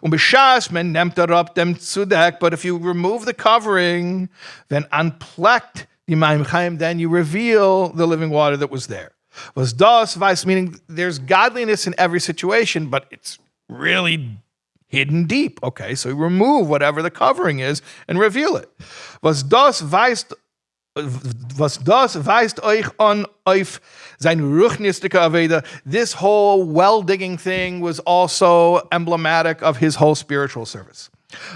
Und beschas men nimmt ab dem Tzedek, but if you remove the covering, then unplecked the Mayim Chaim, then you reveal the living water that was there. Was das weiß, meaning there's godliness in every situation, but it's really hidden deep. Okay, so remove whatever the covering is and reveal it. Was das weist euch an auf sein ruchnistische Aveda. This whole well-digging thing was also emblematic of his whole spiritual service.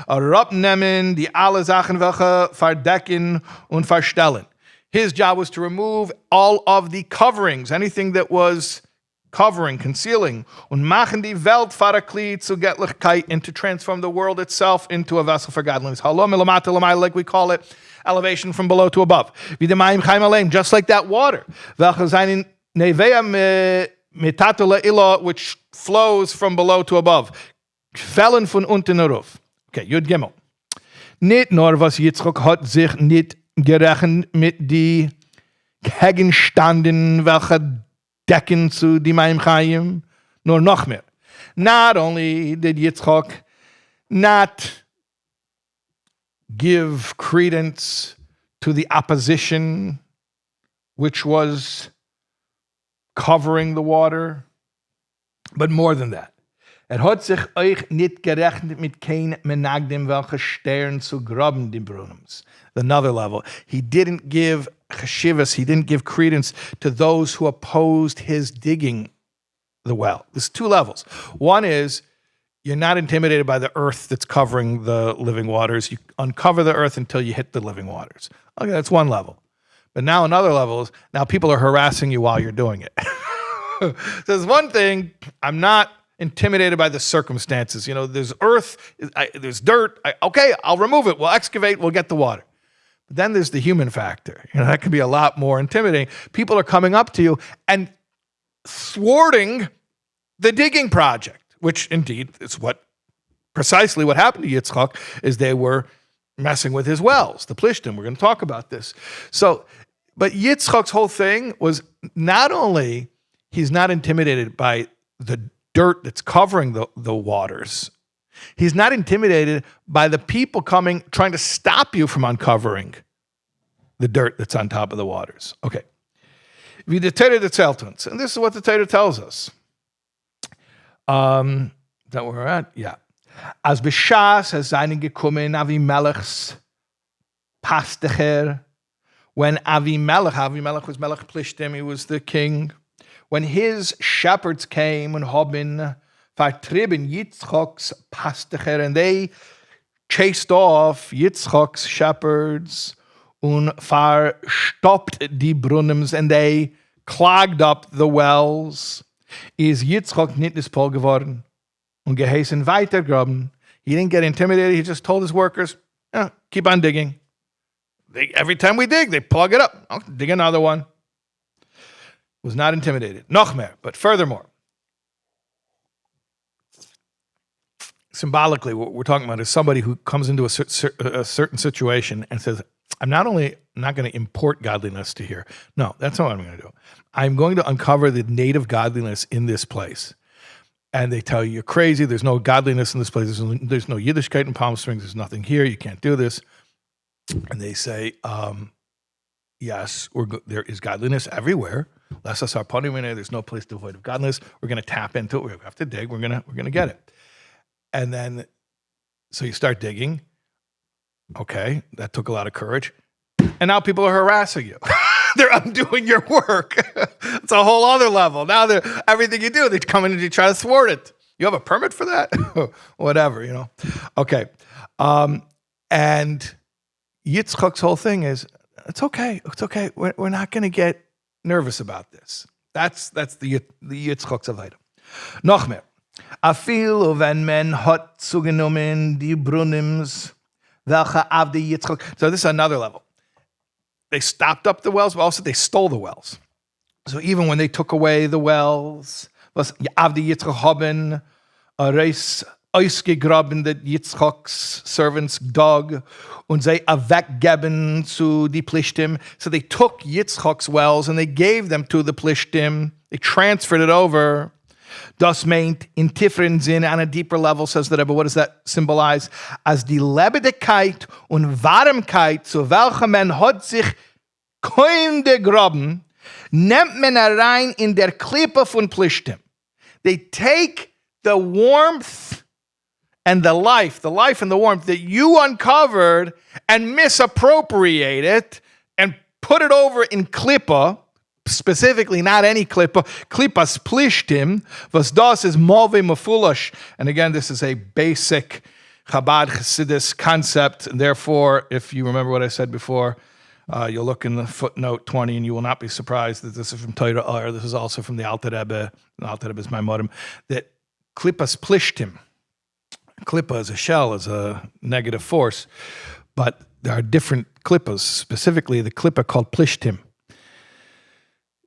Rabnemen, die alle Sachen welche verdecken und verstellen. His job was to remove all of the coverings, anything that was covering, concealing, und machen die Welt farakli zu Göttlichkeit, and to transform the world itself into a vessel for godliness. Halom elamata lamai, like we call it, elevation from below to above. Vidamayim chaim aleim, just like that water. Welche seinen nevea metatula ila, which flows from below to above. Fällen von unten herauf. Okay, Yud Gimel. Nicht nur was Yitzchak hat sich nicht gerechnet mit die Gegenstanden, welche decken zu die Maim Chaim, nor noch mehr. Not only did Yitzchak not give credence to the opposition which was covering the water, but more than that. Hat sich euch nicht gerechnet mit kein Menagdim, welche Stern zu graben die Brunnens. Another level. He didn't give cheshivas, he didn't give credence to those who opposed his digging the well. There's two levels. One is you're not intimidated by the earth that's covering the living waters. You uncover the earth until you hit the living waters. Okay, that's one level. But now another level is now people are harassing you while you're doing it. So there's one thing, I'm not intimidated by the circumstances. You know, there's earth, there's dirt. Okay, I'll remove it. We'll excavate, we'll get the water. But then there's the human factor. You know, that can be a lot more intimidating. People are coming up to you and thwarting the digging project, which indeed is precisely what happened to Yitzchak, is they were messing with his wells, the Plishtim. We're going to talk about this. So, but Yitzchak's whole thing was not only he's not intimidated by the dirt that's covering the waters. He's not intimidated by the people coming, trying to stop you from uncovering the dirt that's on top of the waters. Okay. Wie der Torah erzählt uns. And this is what the Torah tells us. Is that where we're at? Yeah. As b'shas has seinen gekommen Avimelech's Pastecher. When Avimelech was Melech Plishtim, he was the king. When his shepherds came and haben vertrieben Yitzchak's Pastecher, and they chased off Yitzchak's shepherds und verstoppt die Brunnens, and they clogged up the wells, is Yitzchak nicht nispol geworden und geheißen weitergraben. He didn't get intimidated. He just told his workers, keep on digging. Every time we dig, they plug it up. I'll dig another one. Was not intimidated. Noch mehr, but furthermore. Symbolically, what we're talking about is somebody who comes into a certain situation and says, I'm not only not going to import godliness to here. No, that's not what I'm going to do. I'm going to uncover the native godliness in this place. And they tell you, you're crazy. There's no godliness in this place. There's no Yiddishkeit in Palm Springs. There's nothing here. You can't do this. And they say, yes, there is godliness everywhere. There's no place devoid of godliness. We're going to tap into it. We have to dig. We're going to get it. And then, so you start digging. Okay, that took a lot of courage. And now people are harassing you. They're undoing your work. It's a whole other level. Now everything you do, they come in and you try to thwart it. You have a permit for that? Whatever, you know. Okay. And Yitzchak's whole thing is, it's okay. It's okay. We're not going to get nervous about this. That's the Yitzchak's Aveda. Noch mehr. Afil wenn men hat zugenommen die Brunnims, welche auf die Yitzchak. So this is another level. They stopped up the wells, but also they stole the wells. So even when they took away the wells, was auf die Yitzchak haben, a reis ausgegraben, that Yitzchak's servants dug, und sie weggeben zu die Plishtim. So they took Yitzchak's wells and they gave them to the Plishtim. They transferred it over. Das meint in tieferen Sinn, on a deeper level, says the Rebbe. What does that symbolize? As die Lebendigkeit und Warmkeit, zu welcher man hat sich kaum gegraben, nimmt man rein in der Klippe von Plishtim. They take the warmth and the life and the warmth that you uncovered and misappropriated and put it over in klippa, specifically not any klippa, klippas plishtim, was das is malve mafulash. And again, this is a basic Chabad Chassidus concept, and therefore, if you remember what I said before, you'll look in the footnote 20, and you will not be surprised that this is from Torah, or this is also from the Alter Rebbe. The Alter Rebbe is my modem. That klippas plishtim. Klippa is a shell, is a negative force, but there are different klippas. Specifically, the klippa called plishtim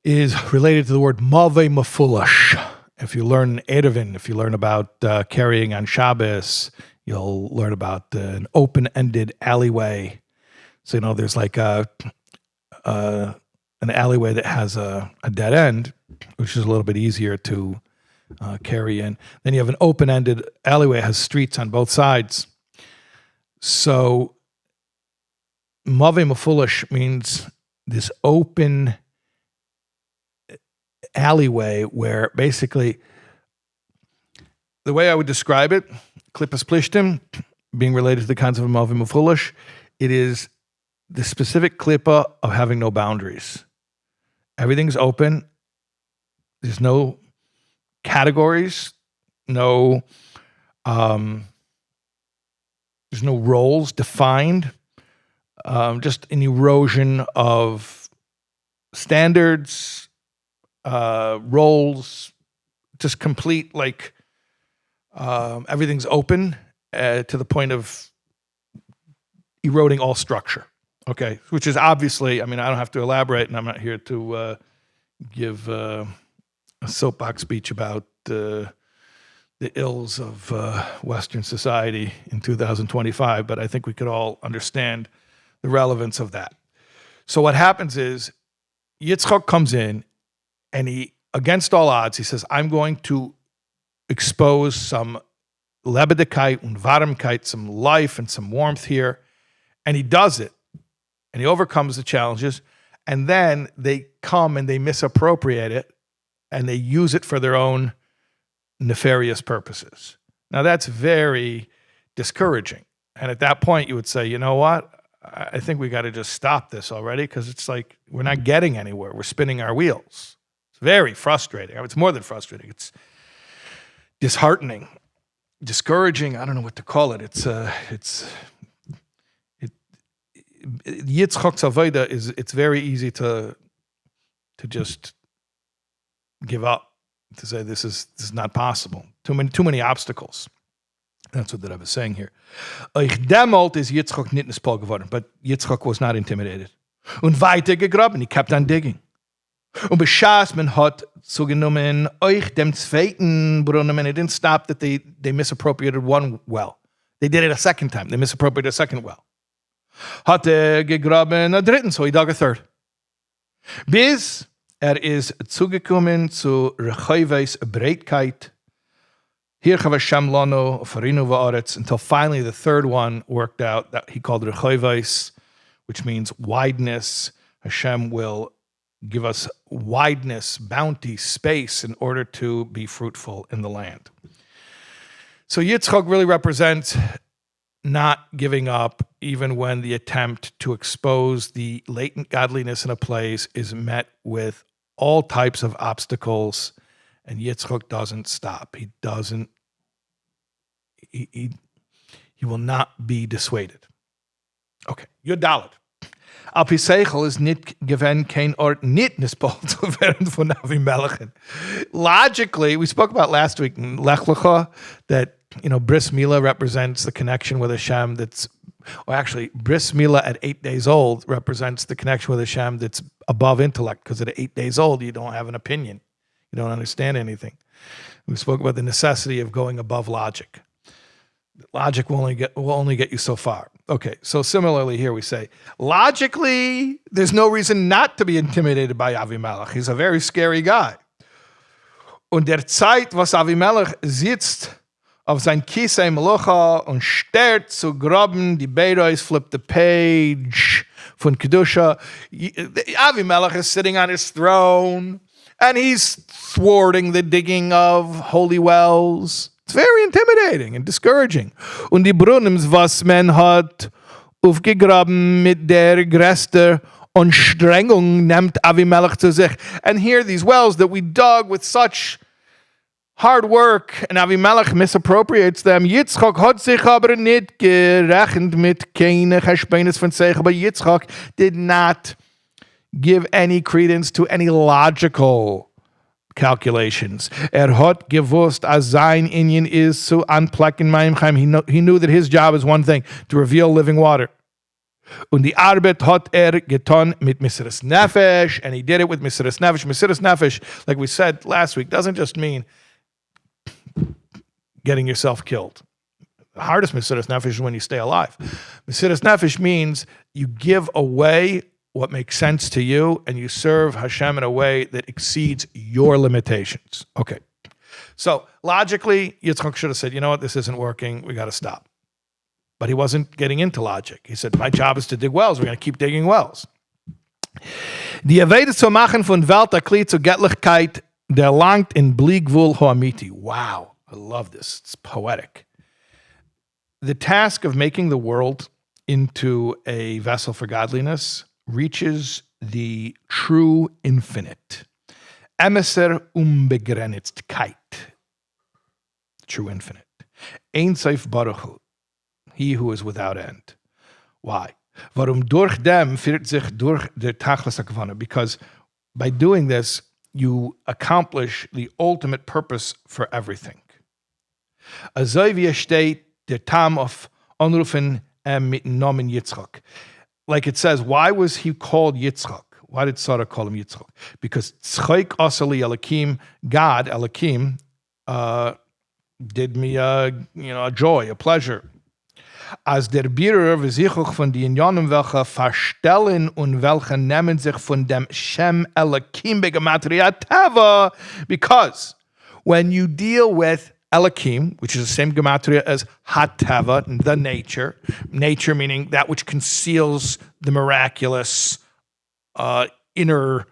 is related to the word malve mafulash. If you learn Erevin, if you learn about carrying on Shabbos, you'll learn about an open-ended alleyway. So, there's like an alleyway that has a dead end, which is a little bit easier to carry in. Then you have an open-ended alleyway that has streets on both sides. So, Mave Mafulish means this open alleyway where basically, the way I would describe it, Klippas Plishtim, being related to the concept of Mave Mafulish, it is the specific klippa of having no boundaries. Everything's open. There's no categories, there's no roles defined, just an erosion of standards, roles, just complete, everything's open to the point of eroding all structure. Okay, which is obviously, I don't have to elaborate, and I'm not here to give a soapbox speech about the ills of Western society in 2025, but I think we could all understand the relevance of that. So what happens is Yitzchak comes in, and he, against all odds, he says, I'm going to expose some lebedekeit und warmkeit, some life and some warmth here, and he does it. And he overcomes the challenges, and then they come and they misappropriate it, and they use it for their own nefarious purposes. Now, that's very discouraging. And at that point, you would say, you know what? I think we got to just stop this already, because it's like we're not getting anywhere. We're spinning our wheels. It's very frustrating. It's more than frustrating. It's disheartening, discouraging. I don't know what to call it. Yitzchak's avoda it's very easy to just give up, to say this is not possible. Too many obstacles. That's what the Rebbe is saying here. Euch demolt is Yitzchak nicht Paul geworden, but Yitzchak was not intimidated. Und weiter gegraben, he kept on digging. Und beschaß man hat zugenommen euch dem zweiten Brunnen, and it didn't stop that they misappropriated one well. They did it a second time. They misappropriated a second well. Hat gegraben a dritten, so he dug a third. Bis is zugekommen zu Rechoiveis Breitkeit. Hier Hashem lano farinu va'aretz, until finally the third one worked out, that he called Rechoiveis, which means wideness. Hashem will give us wideness, bounty, space in order to be fruitful in the land. So Yitzchak really represents not giving up, even when the attempt to expose the latent godliness in a place is met with all types of obstacles, and Yitzchak doesn't stop. He will not be dissuaded. Okay, Yudalit. Al pi seichel is nit gewen kein ort nit nispal zu werden von Avimelech. Logically, we spoke about last week in Lech Lecha that Bris Milah represents the connection with Hashem Bris Milah at 8 days old represents the connection with Hashem that's above intellect, because at 8 days old, you don't have an opinion. You don't understand anything. We spoke about the necessity of going above logic. Logic will only get you so far. Okay, so similarly here we say, logically, there's no reason not to be intimidated by Avimelech. He's a very scary guy. Und der Zeit, was Avimelech sitzt auf sein Kisei Melucha und starrt zu graben, die Beirois flip the page von Kedusha. Avimelech is sitting on his throne, and he's thwarting the digging of holy wells. It's very intimidating and discouraging. Und die Brunnems, was man hat aufgegraben mit der größten Anstrengung, nimmt Avimelech zu sich. And here, these wells that we dug with such hard work, and Avimelech misappropriates them. Yitzchak hat sich aber nicht gerechnet mit keine Cheshbenes von sich, but Yitzchak did not give any credence to any logical calculations. Hat gewusst, as sein Inyan is zu anplecken Mayim Chaim. He knew that his job is one thing, to reveal living water. Und die Arbeit hat getan mit Mesiras Nefesh, and he did it with Mesiras Nefesh. Mesiras Nefesh, like we said last week, doesn't just mean getting yourself killed. The hardest Mesiras Nefesh is when you stay alive. Mesiras Nefesh means you give away what makes sense to you, and you serve Hashem in a way that exceeds your limitations. Okay. So logically, Yitzchak should have said, you know what, this isn't working, we got to stop. But he wasn't getting into logic. He said, my job is to dig wells, we're going to keep digging wells. Die Aveda zu machen von Welt Akli zur Göttlichkeit, der langt in Bligvul Hoamiti. Wow, I love this. It's poetic. The task of making the world into a vessel for godliness reaches the true infinite. Emisser Unbegrenztkeit. True infinite. Ein Sof Baruch Hu. He who is without end. Why? Warum durch dem führt sich durch der Tachlis HaKavana? Because by doing this, you accomplish the ultimate purpose for everything. Azoi wie steht der Tam of Anrufen mit Nomen Yitzchak. Like it says, why was he called Yitzchak? Why did Sarah call him Yitzchak? Because Tzchaik Asali Elokim, God, Elokim, did me a joy, a pleasure. As der Bierer versichert von den Inyanim, welche verstellen und welche nehmen sich von dem Shem Elokim begematria Tava. Because when you deal with Elokim, which is the same gematria as Hatava, the nature meaning that which conceals the miraculous inner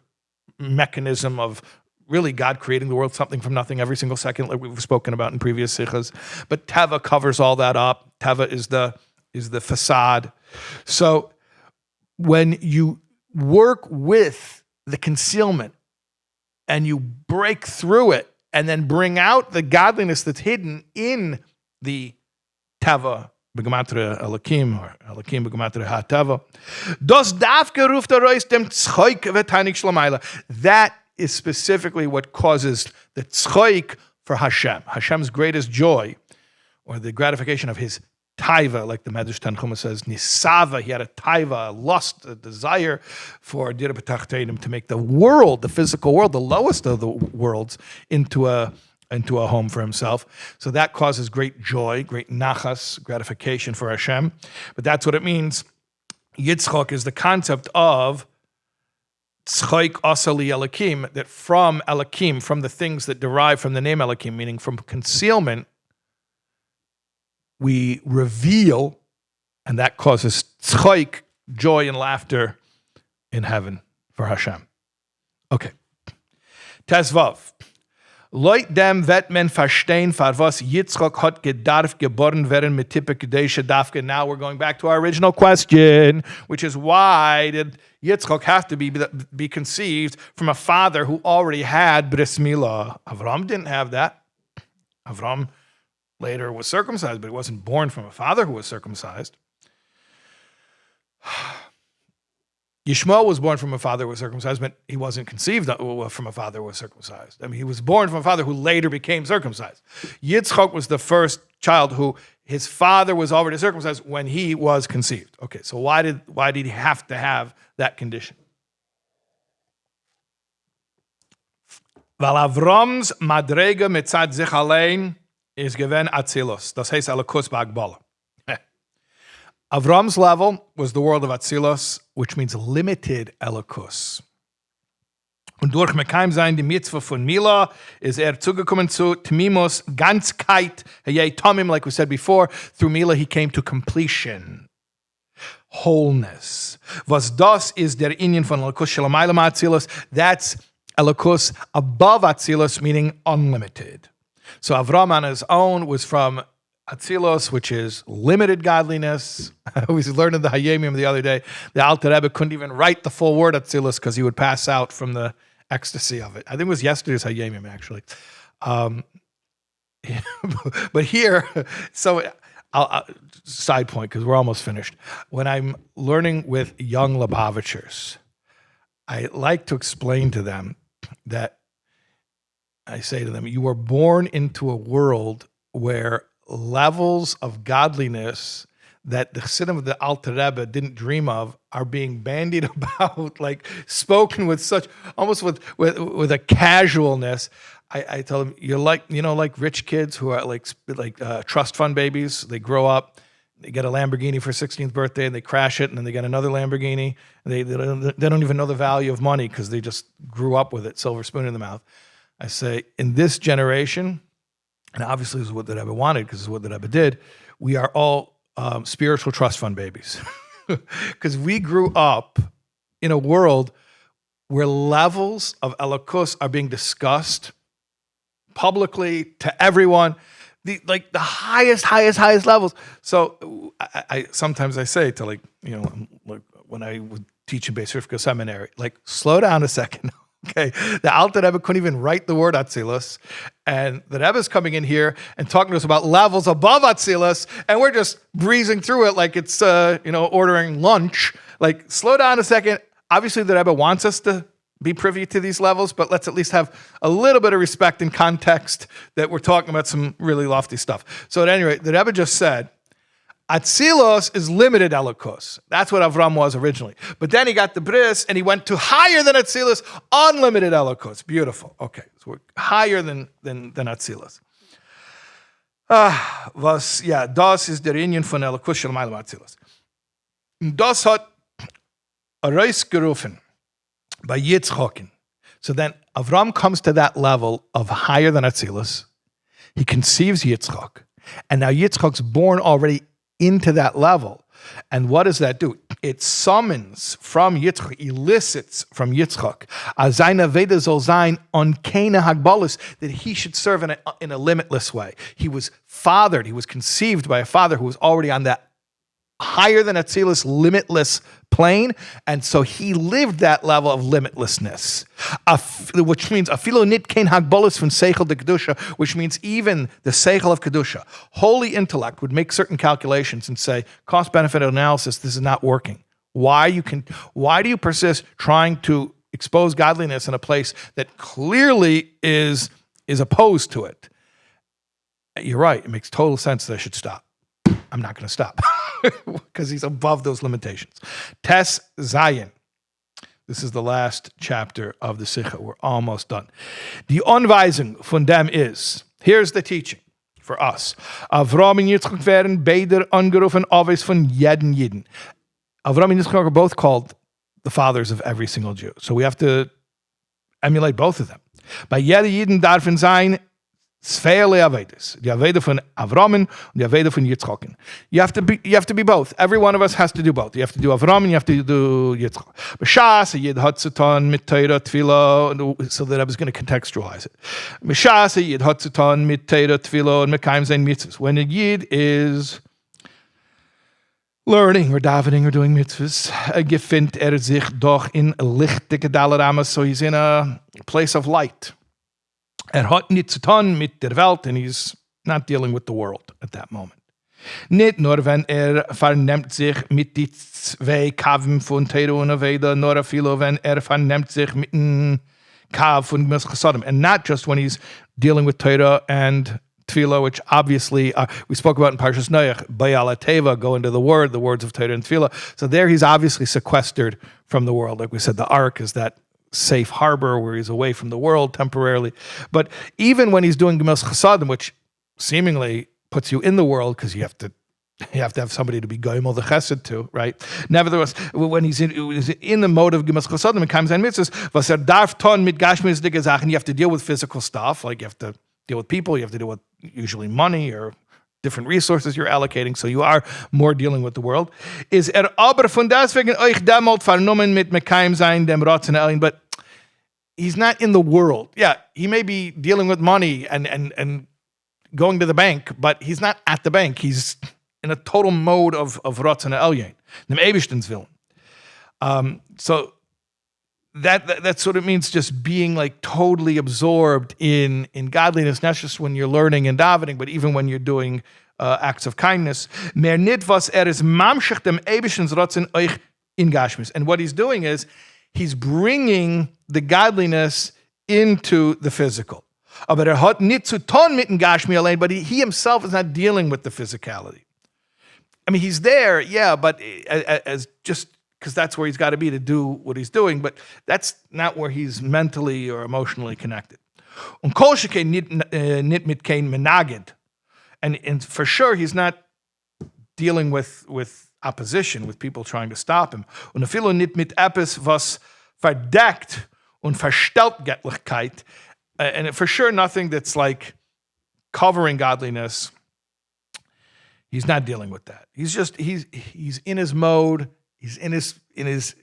mechanism of really God creating the world, something from nothing every single second, like we've spoken about in previous SICHAs. But Tava covers all that up. Tava is the facade. So when you work with the concealment and you break through it, and then bring out the godliness that's hidden in the Tava, Begematria Elokim, or Elokim Begematria HaTava. Das dafke ruft reis dem Tzchoik v'tainik shlomayla. That is specifically what causes the Tzchoik for Hashem. Hashem's greatest joy, or the gratification of his taiva, like the Medrash Tanchuma says, nisava, he had a taiva, a lust, a desire for dira b'tachtenim, to make the world, the physical world, the lowest of the worlds, into a home for himself. So that causes great joy, great nachas, gratification for Hashem. But that's what it means. Yitzchak is the concept of tzchoik asali Elokim, that from Elokim, from the things that derive from the name Elokim, meaning from concealment, we reveal, and that causes tzchoik, joy and laughter in heaven for Hashem. Okay. Tesvav. Leut dem wird men verstehen, for was Yitzchak hat gedarf geboren werden mit Tippe Kedesha Dafke. Now we're going back to our original question, which is why did Yitzchak have to be conceived from a father who already had Bris Milah? Avraham didn't have that. Avraham later was circumcised, but he wasn't born from a father who was circumcised. Yishmael was born from a father who was circumcised, but he wasn't conceived from a father who was circumcised. I mean, he was born from a father who later became circumcised. Yitzchak was the first child who his father was already circumcised when he was conceived. Okay, so why did he have to have that condition? Weil Avrams Madrega mitzad sich allein is given Atzilos. Das heißt Elokus ba'Agbala. Avram's level was the world of Atzilos, which means limited Elokus. Und durch Mekayim sein die Mitzvah von Milah is zugekommen zu Tmimos Ganzkeit Hayei Tomim, like we said before. Through Milah he came to completion, wholeness. Was das is der Inyan von Elokus Shelamayla Atzilos. That's Elokus above Atzilos, meaning unlimited. So Avraham on his own was from Atzilos, which is limited godliness. I was learning the Hayemim the other day. The Alter Rebbe couldn't even write the full word Atzilos because he would pass out from the ecstasy of it. I think it was yesterday's Hayemim, actually. But here, so I'll side point, because we're almost finished. When I'm learning with young Lubavitchers, I like to explain to them that I say to them, you were born into a world where levels of godliness that the Chassidim of the Alter Rebbe didn't dream of are being bandied about, like spoken with such, almost with a casualness. I tell them, you're like, like rich kids who are like trust fund babies. They grow up, they get a Lamborghini for 16th birthday, and they crash it, and then they get another Lamborghini. And they don't even know the value of money because they just grew up with it, silver spoon in the mouth. I say, in this generation, and obviously this is what the Rebbe wanted because this is what the Rebbe did, we are all spiritual trust fund babies. Because we grew up in a world where levels of Elokus are being discussed publicly to everyone, the highest levels. So I sometimes I say to like when I would teach in Beis Rivka seminary, like slow down a second. Okay, the Alter Rebbe couldn't even write the word Atzilus, and the Rebbe is coming in here and talking to us about levels above Atzilus, and we're just breezing through it like it's ordering lunch. Like, slow down a second. Obviously, the Rebbe wants us to be privy to these levels, but let's at least have a little bit of respect and context that we're talking about some really lofty stuff. So at any rate, the Rebbe just said, Atzilos is limited Elokus. That's what Avraham was originally. But then he got the Bris, and he went to higher than Atzilos, unlimited Elokus. Beautiful. Okay, so we're higher than Atzilos. Das ist der Inyan von Elokus shel Mailam Atzilos. Das hat Reis gerufen by Yitzchak. So then Avraham comes to that level of higher than Atzilos. He conceives Yitzchak. And now Yitzchak's born already into that level. And what does that do? It summons from Yitzchak, elicits from Yitzchak, Azayna Veda Zol Zayin on Kana Hagbalus, that he should serve in a limitless way. He was fathered, he was conceived by a father who was already on that higher than Atzilus, limitless plane, and so he lived that level of limitlessness, which means afilo nit kein hagbolus from seichel de kedusha, which means even the seichel of kedusha, holy intellect, would make certain calculations and say, cost-benefit analysis, this is not working. Why do you persist trying to expose godliness in a place that clearly is opposed to it? You're right. It makes total sense that I should stop. I'm not going to stop because he's above those limitations. Tes Zayin. This is the last chapter of the SICHA. We're almost done. Die Anweisung von dem is, here's the teaching for us. Avraham and Yitzchak werden beide angerufen, Aves von jeden Jiden. Avraham and Yitzchak are both called the fathers of every single Jew. So we have to emulate both of them. Bei jeder Jiden darfen sein Zweierlei Avedes, die Avede von Avraham und die Avede von Yitzchak. You have to be both. Every one of us has to do both. You have to do Avraham and you have to do Yitzchak. B'shas Yid hat Satan mit Teira Tefillah, so that I was going to contextualize it. B'shas Yid hat Satan mit Teira Tefillah and mekayim zayin mitzvahs. When a Yid is learning or davening or doing mitzvahs, gefindt sich doch in lichtige Dalaramas, so he's in a place of light. Hat nicht zu tun mit der Welt, and he's not dealing with the world at that moment. Nicht nur, wenn vernimmt sich mit die zwei Kaven von Teira und Aveda, nur viele, wenn vernimmt sich mit dem Kav von Misappropriate. And not just when he's dealing with Teira and Tefillah, which obviously we spoke about in Parshas Noach, Bayala Teva, go into the words of Teira and Tefillah. So there he's obviously sequestered from the world. Like we said, the ark is that safe harbor where he's away from the world temporarily. But even when he's doing Gemas Chasadim, which seemingly puts you in the world because you have to have somebody to be Goimel the Chesed to, right? Nevertheless, when he's in the mode of Gemas Chasadim and Kaim Zayin Mitzvahs, was darf ton mit Gashmis dicke Sachen, you have to deal with physical stuff, like you have to deal with people, you have to deal with usually money or different resources you're allocating, so you are more dealing with the world. Is aber von deswegen euch demolt vernommen mit mekayim zayin dem Ratzon Elin, but he's not in the world. Yeah, he may be dealing with money and going to the bank, but he's not at the bank. He's in a total mode of Ratzon Elyon, dem Eibishten's Willen. So that's what it means, just being like totally absorbed in godliness, not just when you're learning and davening, but even when you're doing acts of kindness. Mer nit was is mamshich dem Eibishten's Ratzon euch in Gashmis. And what he's doing is he's bringing the godliness into the physical. But he himself is not dealing with the physicality. I mean, he's there, yeah, but as just because that's where he's got to be to do what he's doing, but that's not where he's mentally or emotionally connected. And for sure, he's not dealing with opposition, with people trying to stop him. Und viele nicht mit etwas, was verdeckt und verstellt Göttlichkeit. And for sure, nothing that's like covering godliness. He's not dealing with that. He's in his mode. He's in his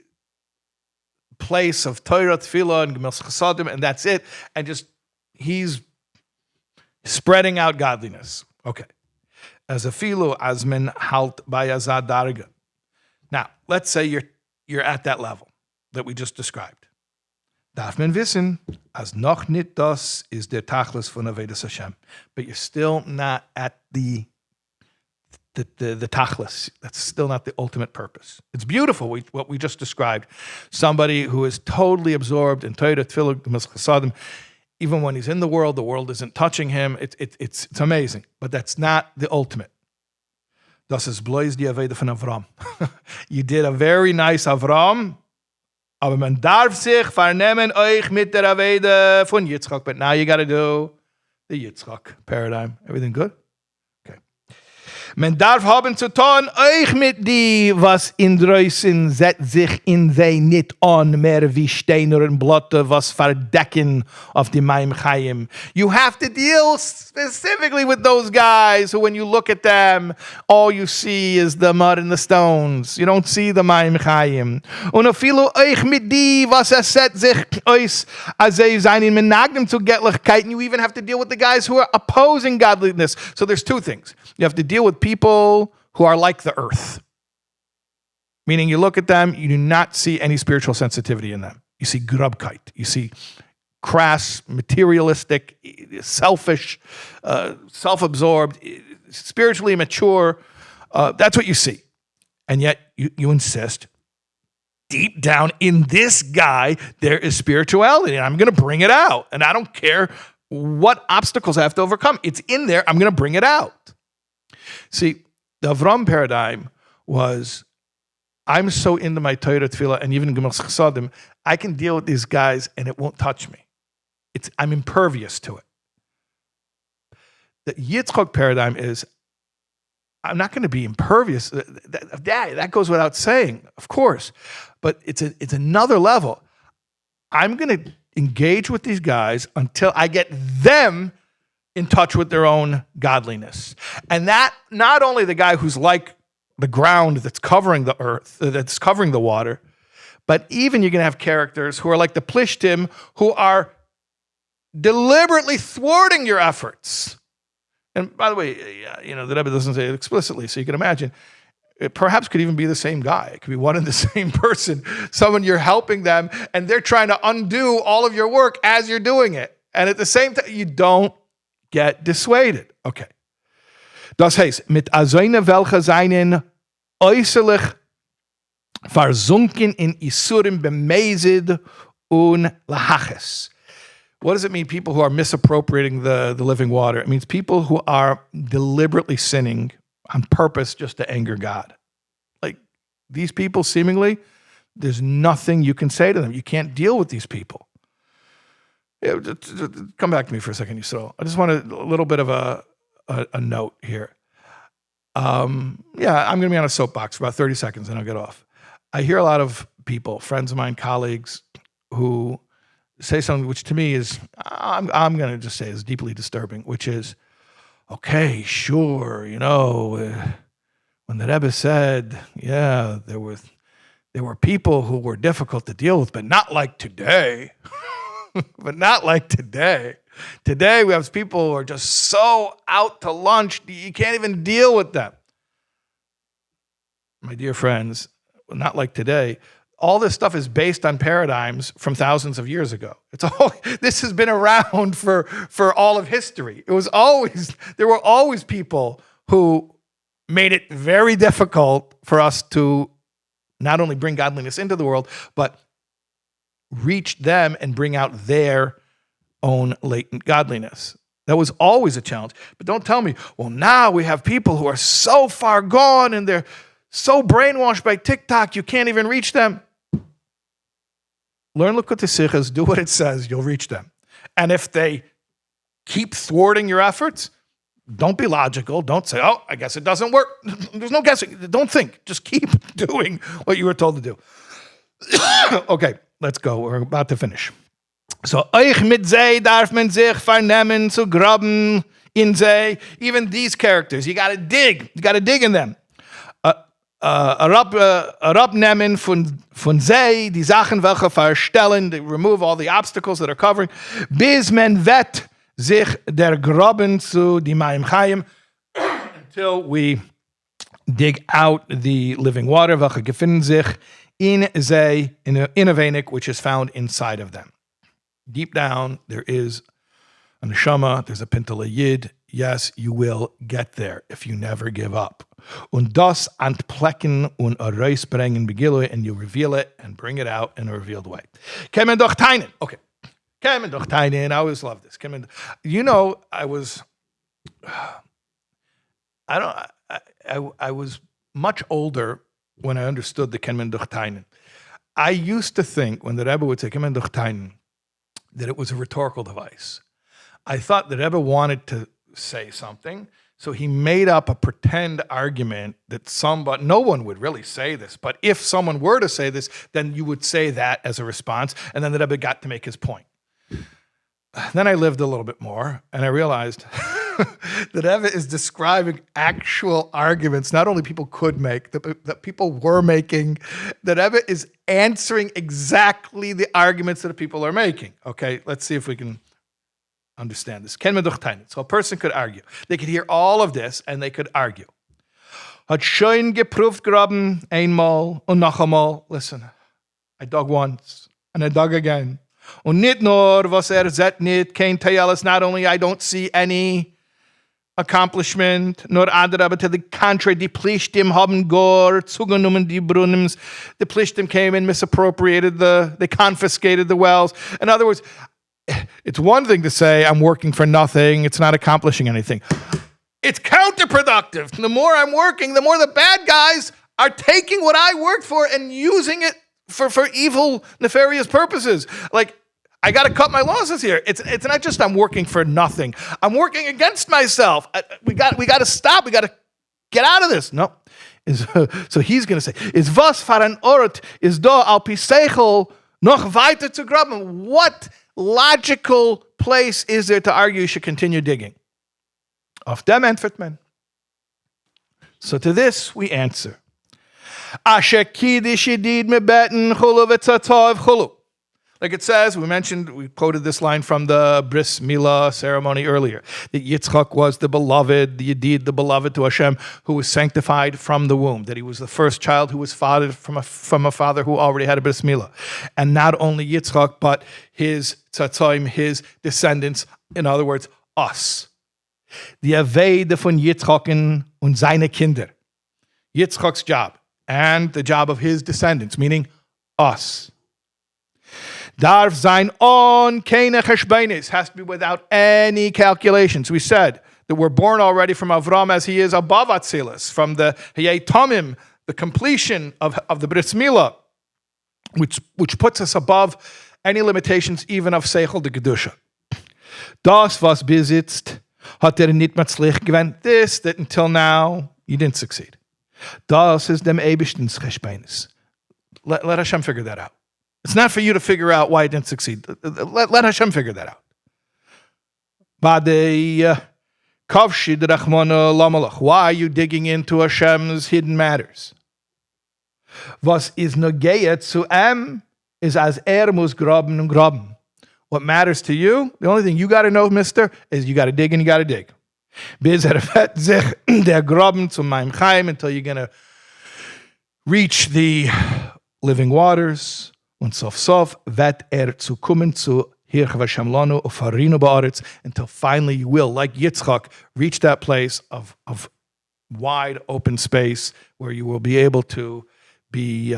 place of Torah, Tefillah, and Gemil Chasadim, and that's it. And just he's spreading out godliness. Okay. As a filu asmen halt by azad darga. Now, let's say you're at that level that we just described. Darf man wissen, as noch nit das is der Tachlis von Avodas Hashem. But you're still not at the Tachlis. That's still not the ultimate purpose. It's beautiful, what we just described. Somebody who is totally absorbed in Torah, Tefillah, Gemil Chasadim. Even when he's in the world isn't touching him. It's amazing, but that's not the ultimate. Das ist bloß die Aveda von Avraham. You did a very nice Avraham, aber man darf sich vernehmen euch mit der Aveda von Yitzchak. But now you got to do the Yitzchak paradigm. Everything good? Okay. Man darf haben zu tun euch mit die, was in draußen setzt sich in sei nicht an, mehr wie Steiner und Blotte, was verdecken auf die Maim Chaim. You have to deal specifically with those guys who, when you look at them, all you see is the mud and the stones. You don't see the Maim Chaim. Und afilu euch mit die, was setzt sich aus, als sie sein in Menagnem zu Göttlichkeit. And you even have to deal with the guys who are opposing godliness. So there's two things. You have to deal with people who are like the earth. Meaning you look at them, you do not see any spiritual sensitivity in them. You see grubkeit. You see crass, materialistic, selfish, self-absorbed, spiritually immature. That's what you see. And yet you insist, deep down in this guy, there is spirituality. And I'm going to bring it out. And I don't care what obstacles I have to overcome. It's in there. I'm going to bring it out. See, the Avraham paradigm was, I'm so into my Torah, Tefillah, and even Gemil Chasadim, I can deal with these guys and it won't touch me. I'm impervious to it. The Yitzchak paradigm is, I'm not going to be impervious. That goes without saying, of course. But it's another level. I'm going to engage with these guys until I get them in touch with their own godliness. And that, not only the guy who's like the ground that's covering the earth, that's covering the water, but even you're going to have characters who are like the Plishtim, who are deliberately thwarting your efforts. And by the way, the Rebbe doesn't say it explicitly, so you can imagine, it perhaps could even be the same guy. It could be one and the same person. Someone, you're helping them, and they're trying to undo all of your work as you're doing it. And at the same time, you don't get dissuaded. Okay. Das heißt, mit azoine welche seinen äußerlich versunken in Isurim bemezid un lahaches. What does it mean, people who are misappropriating the living water? It means people who are deliberately sinning on purpose just to anger God. Like, these people, seemingly, there's nothing you can say to them. You can't deal with these people. Yeah, come back to me for a second, Yisrael. I just want a little bit of a note here. I'm going to be on a soapbox for about 30 seconds and I'll get off. I hear a lot of people, friends of mine, colleagues, who say something which to me is, I'm going to just say is deeply disturbing, which is, okay, sure, when the Rebbe said, yeah, there were people who were difficult to deal with, but not like today. but not like today. Today, we have people who are just so out to lunch, you can't even deal with them. My dear friends, not like today. All this stuff is based on paradigms from thousands of years ago. This has been around for all of history. There were always people who made it very difficult for us to not only bring godliness into the world, but reach them and bring out their own latent godliness. That was always a challenge. But don't tell me, well, now we have people who are so far gone and they're so brainwashed by TikTok, you can't even reach them. Learn Likkutei Sichos, do what it says, you'll reach them. And if they keep thwarting your efforts, don't be logical. Don't say, oh, I guess it doesn't work. There's no guessing. Don't think. Just keep doing what you were told to do. Okay, let's go. We're about to finish. So, euch mit sei darf man sich vernehmen zu graben in sei. Even these characters, you got to dig. You got to dig in them. Herabnehmen von sei, die Sachen, welche verstellen, they remove all the obstacles that are covering, bis man wett sich der Graben zu die Mayim Chayim, until we dig out the living water, welche gefinden sich in sei, in a venik, which is found inside of them. Deep down, there is a neshama, there's a pintel yid. Yes, you will get there if you never give up. Und das antplecken und herausbringen begilui, and you reveal it and bring it out in a revealed way. Kemen doch teinen. Okay. Kemen doch teinen. I always love this. You know, I was much older when I understood the Kemen doch teinen. I used to think when the Rebbe would say Kemen doch teinen that it was a rhetorical device. I thought the Rebbe wanted to say something, so he made up a pretend argument that no one would really say this, but if someone were to say this, then you would say that as a response, and then the Rebbe got to make his point. Then I lived a little bit more, and I realized that Rebbe is describing actual arguments not only people could make, that people were making, that Rebbe is answering exactly the arguments that the people are making. Okay, let's see if we can understand this. So a person could argue. They could hear all of this and they could argue. Hat schön geprüft graben einmal und noch einmal. Listen, I dug once and I dug again. Und nicht nur, was sieht nicht, kein Teil ist not only I don't see any accomplishment, nor andere, but to the contrary, die Plishtim haben gar zugenommen die Brunnens. The Plishtim came and misappropriated they confiscated the wells. In other words, it's one thing to say, I'm working for nothing, it's not accomplishing anything. It's counterproductive. The more I'm working, the more the bad guys are taking what I worked for and using it for evil, nefarious purposes. Like, I got to cut my losses here. It's not just I'm working for nothing. I'm working against myself. We got to stop. We got to get out of this. No. So he's going to say, is was für ein Ort is da al pisechel noch weiter zu graben? What logical place is there to argue you should continue digging? Auf dem antwortet man. So to this we answer. Asher kiddush yedid mebeten chulu v'tzatov chulu. Like it says, we quoted this line from the Bris Milah ceremony earlier, that Yitzchak was the beloved, the Yedid, the beloved to Hashem, who was sanctified from the womb, that he was the first child who was fathered from a father who already had a Bris Milah. And not only Yitzchak, but his tzatzoim, his descendants, in other words, us. Die Aveide von Yitzchaken und seine Kinder. Yitzchak's job and the job of his descendants, meaning us. Darf sein on keine cheshbeinis, has to be without any calculations. We said that we're born already from Avraham as he is above Atzilus, from the Hayei Tomim, the completion of the Bris Milah, which puts us above any limitations even of Seichel de Kedusha. Das was besitzt, hat nicht matzlich gewinnt. This, that until now, you didn't succeed. Das ist dem Eibischtens cheshbeinis. Let Hashem figure that out. It's not for you to figure out why it didn't succeed. Let Hashem figure that out. Why are you digging into Hashem's hidden matters? Was is nogeya zu is as muss graben und graben. What matters to you, the only thing you got to know, mister, is you got to dig and you got to dig. Bis sich der Graben zum Maim Chaim, until you're going to reach the living waters. Und sof vet zu kommen zu Hirch Hashem lanu ufarinu ba'aretz, until finally you will, like Yitzchak, reach that place of wide open space where you will be able to be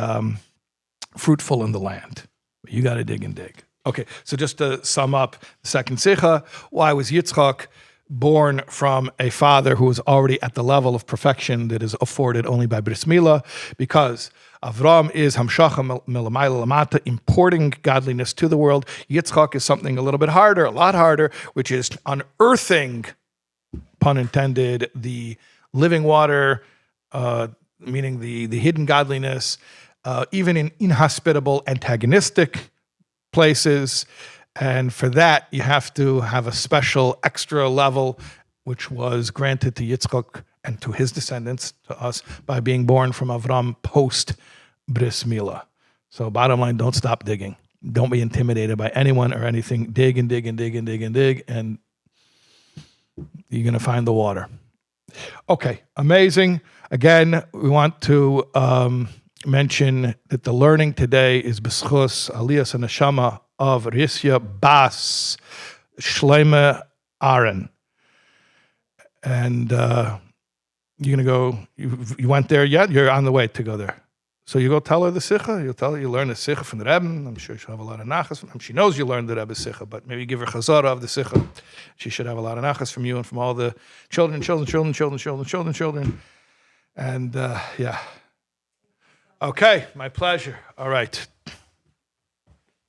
fruitful in the land. But you got to dig and dig. Okay, so just to sum up the second SICHA, why was Yitzchak born from a father who was already at the level of perfection that is afforded only by Bris Milah? Because Avraham is hamshacha milamayla lamata, importing godliness to the world. Yitzchak is something a little bit harder, a lot harder, which is unearthing, pun intended, the living water, meaning the hidden godliness, even in inhospitable, antagonistic places. And for that, you have to have a special extra level, which was granted to Yitzchak and to his descendants, to us, by being born from Avraham post Bris Milah. So bottom line, don't stop digging. Don't be intimidated by anyone or anything. Dig and dig and dig and dig and dig, and you're going to find the water. Okay, amazing. Again, we want to mention that the learning today is B'schus Aliyas and Neshama of Risya Bas Shleima Aaron. And you're going to go, you went there yet? You're on the way to go there. So you go tell her the SICHA. You'll tell her you learn the SICHA from the Rebbe. I'm sure she'll have a lot of nachas. She knows you learned the Rebbe's SICHA, but maybe give her chazara of the SICHA. She should have a lot of nachas from you and from all the children. And yeah. Okay, my pleasure. All right.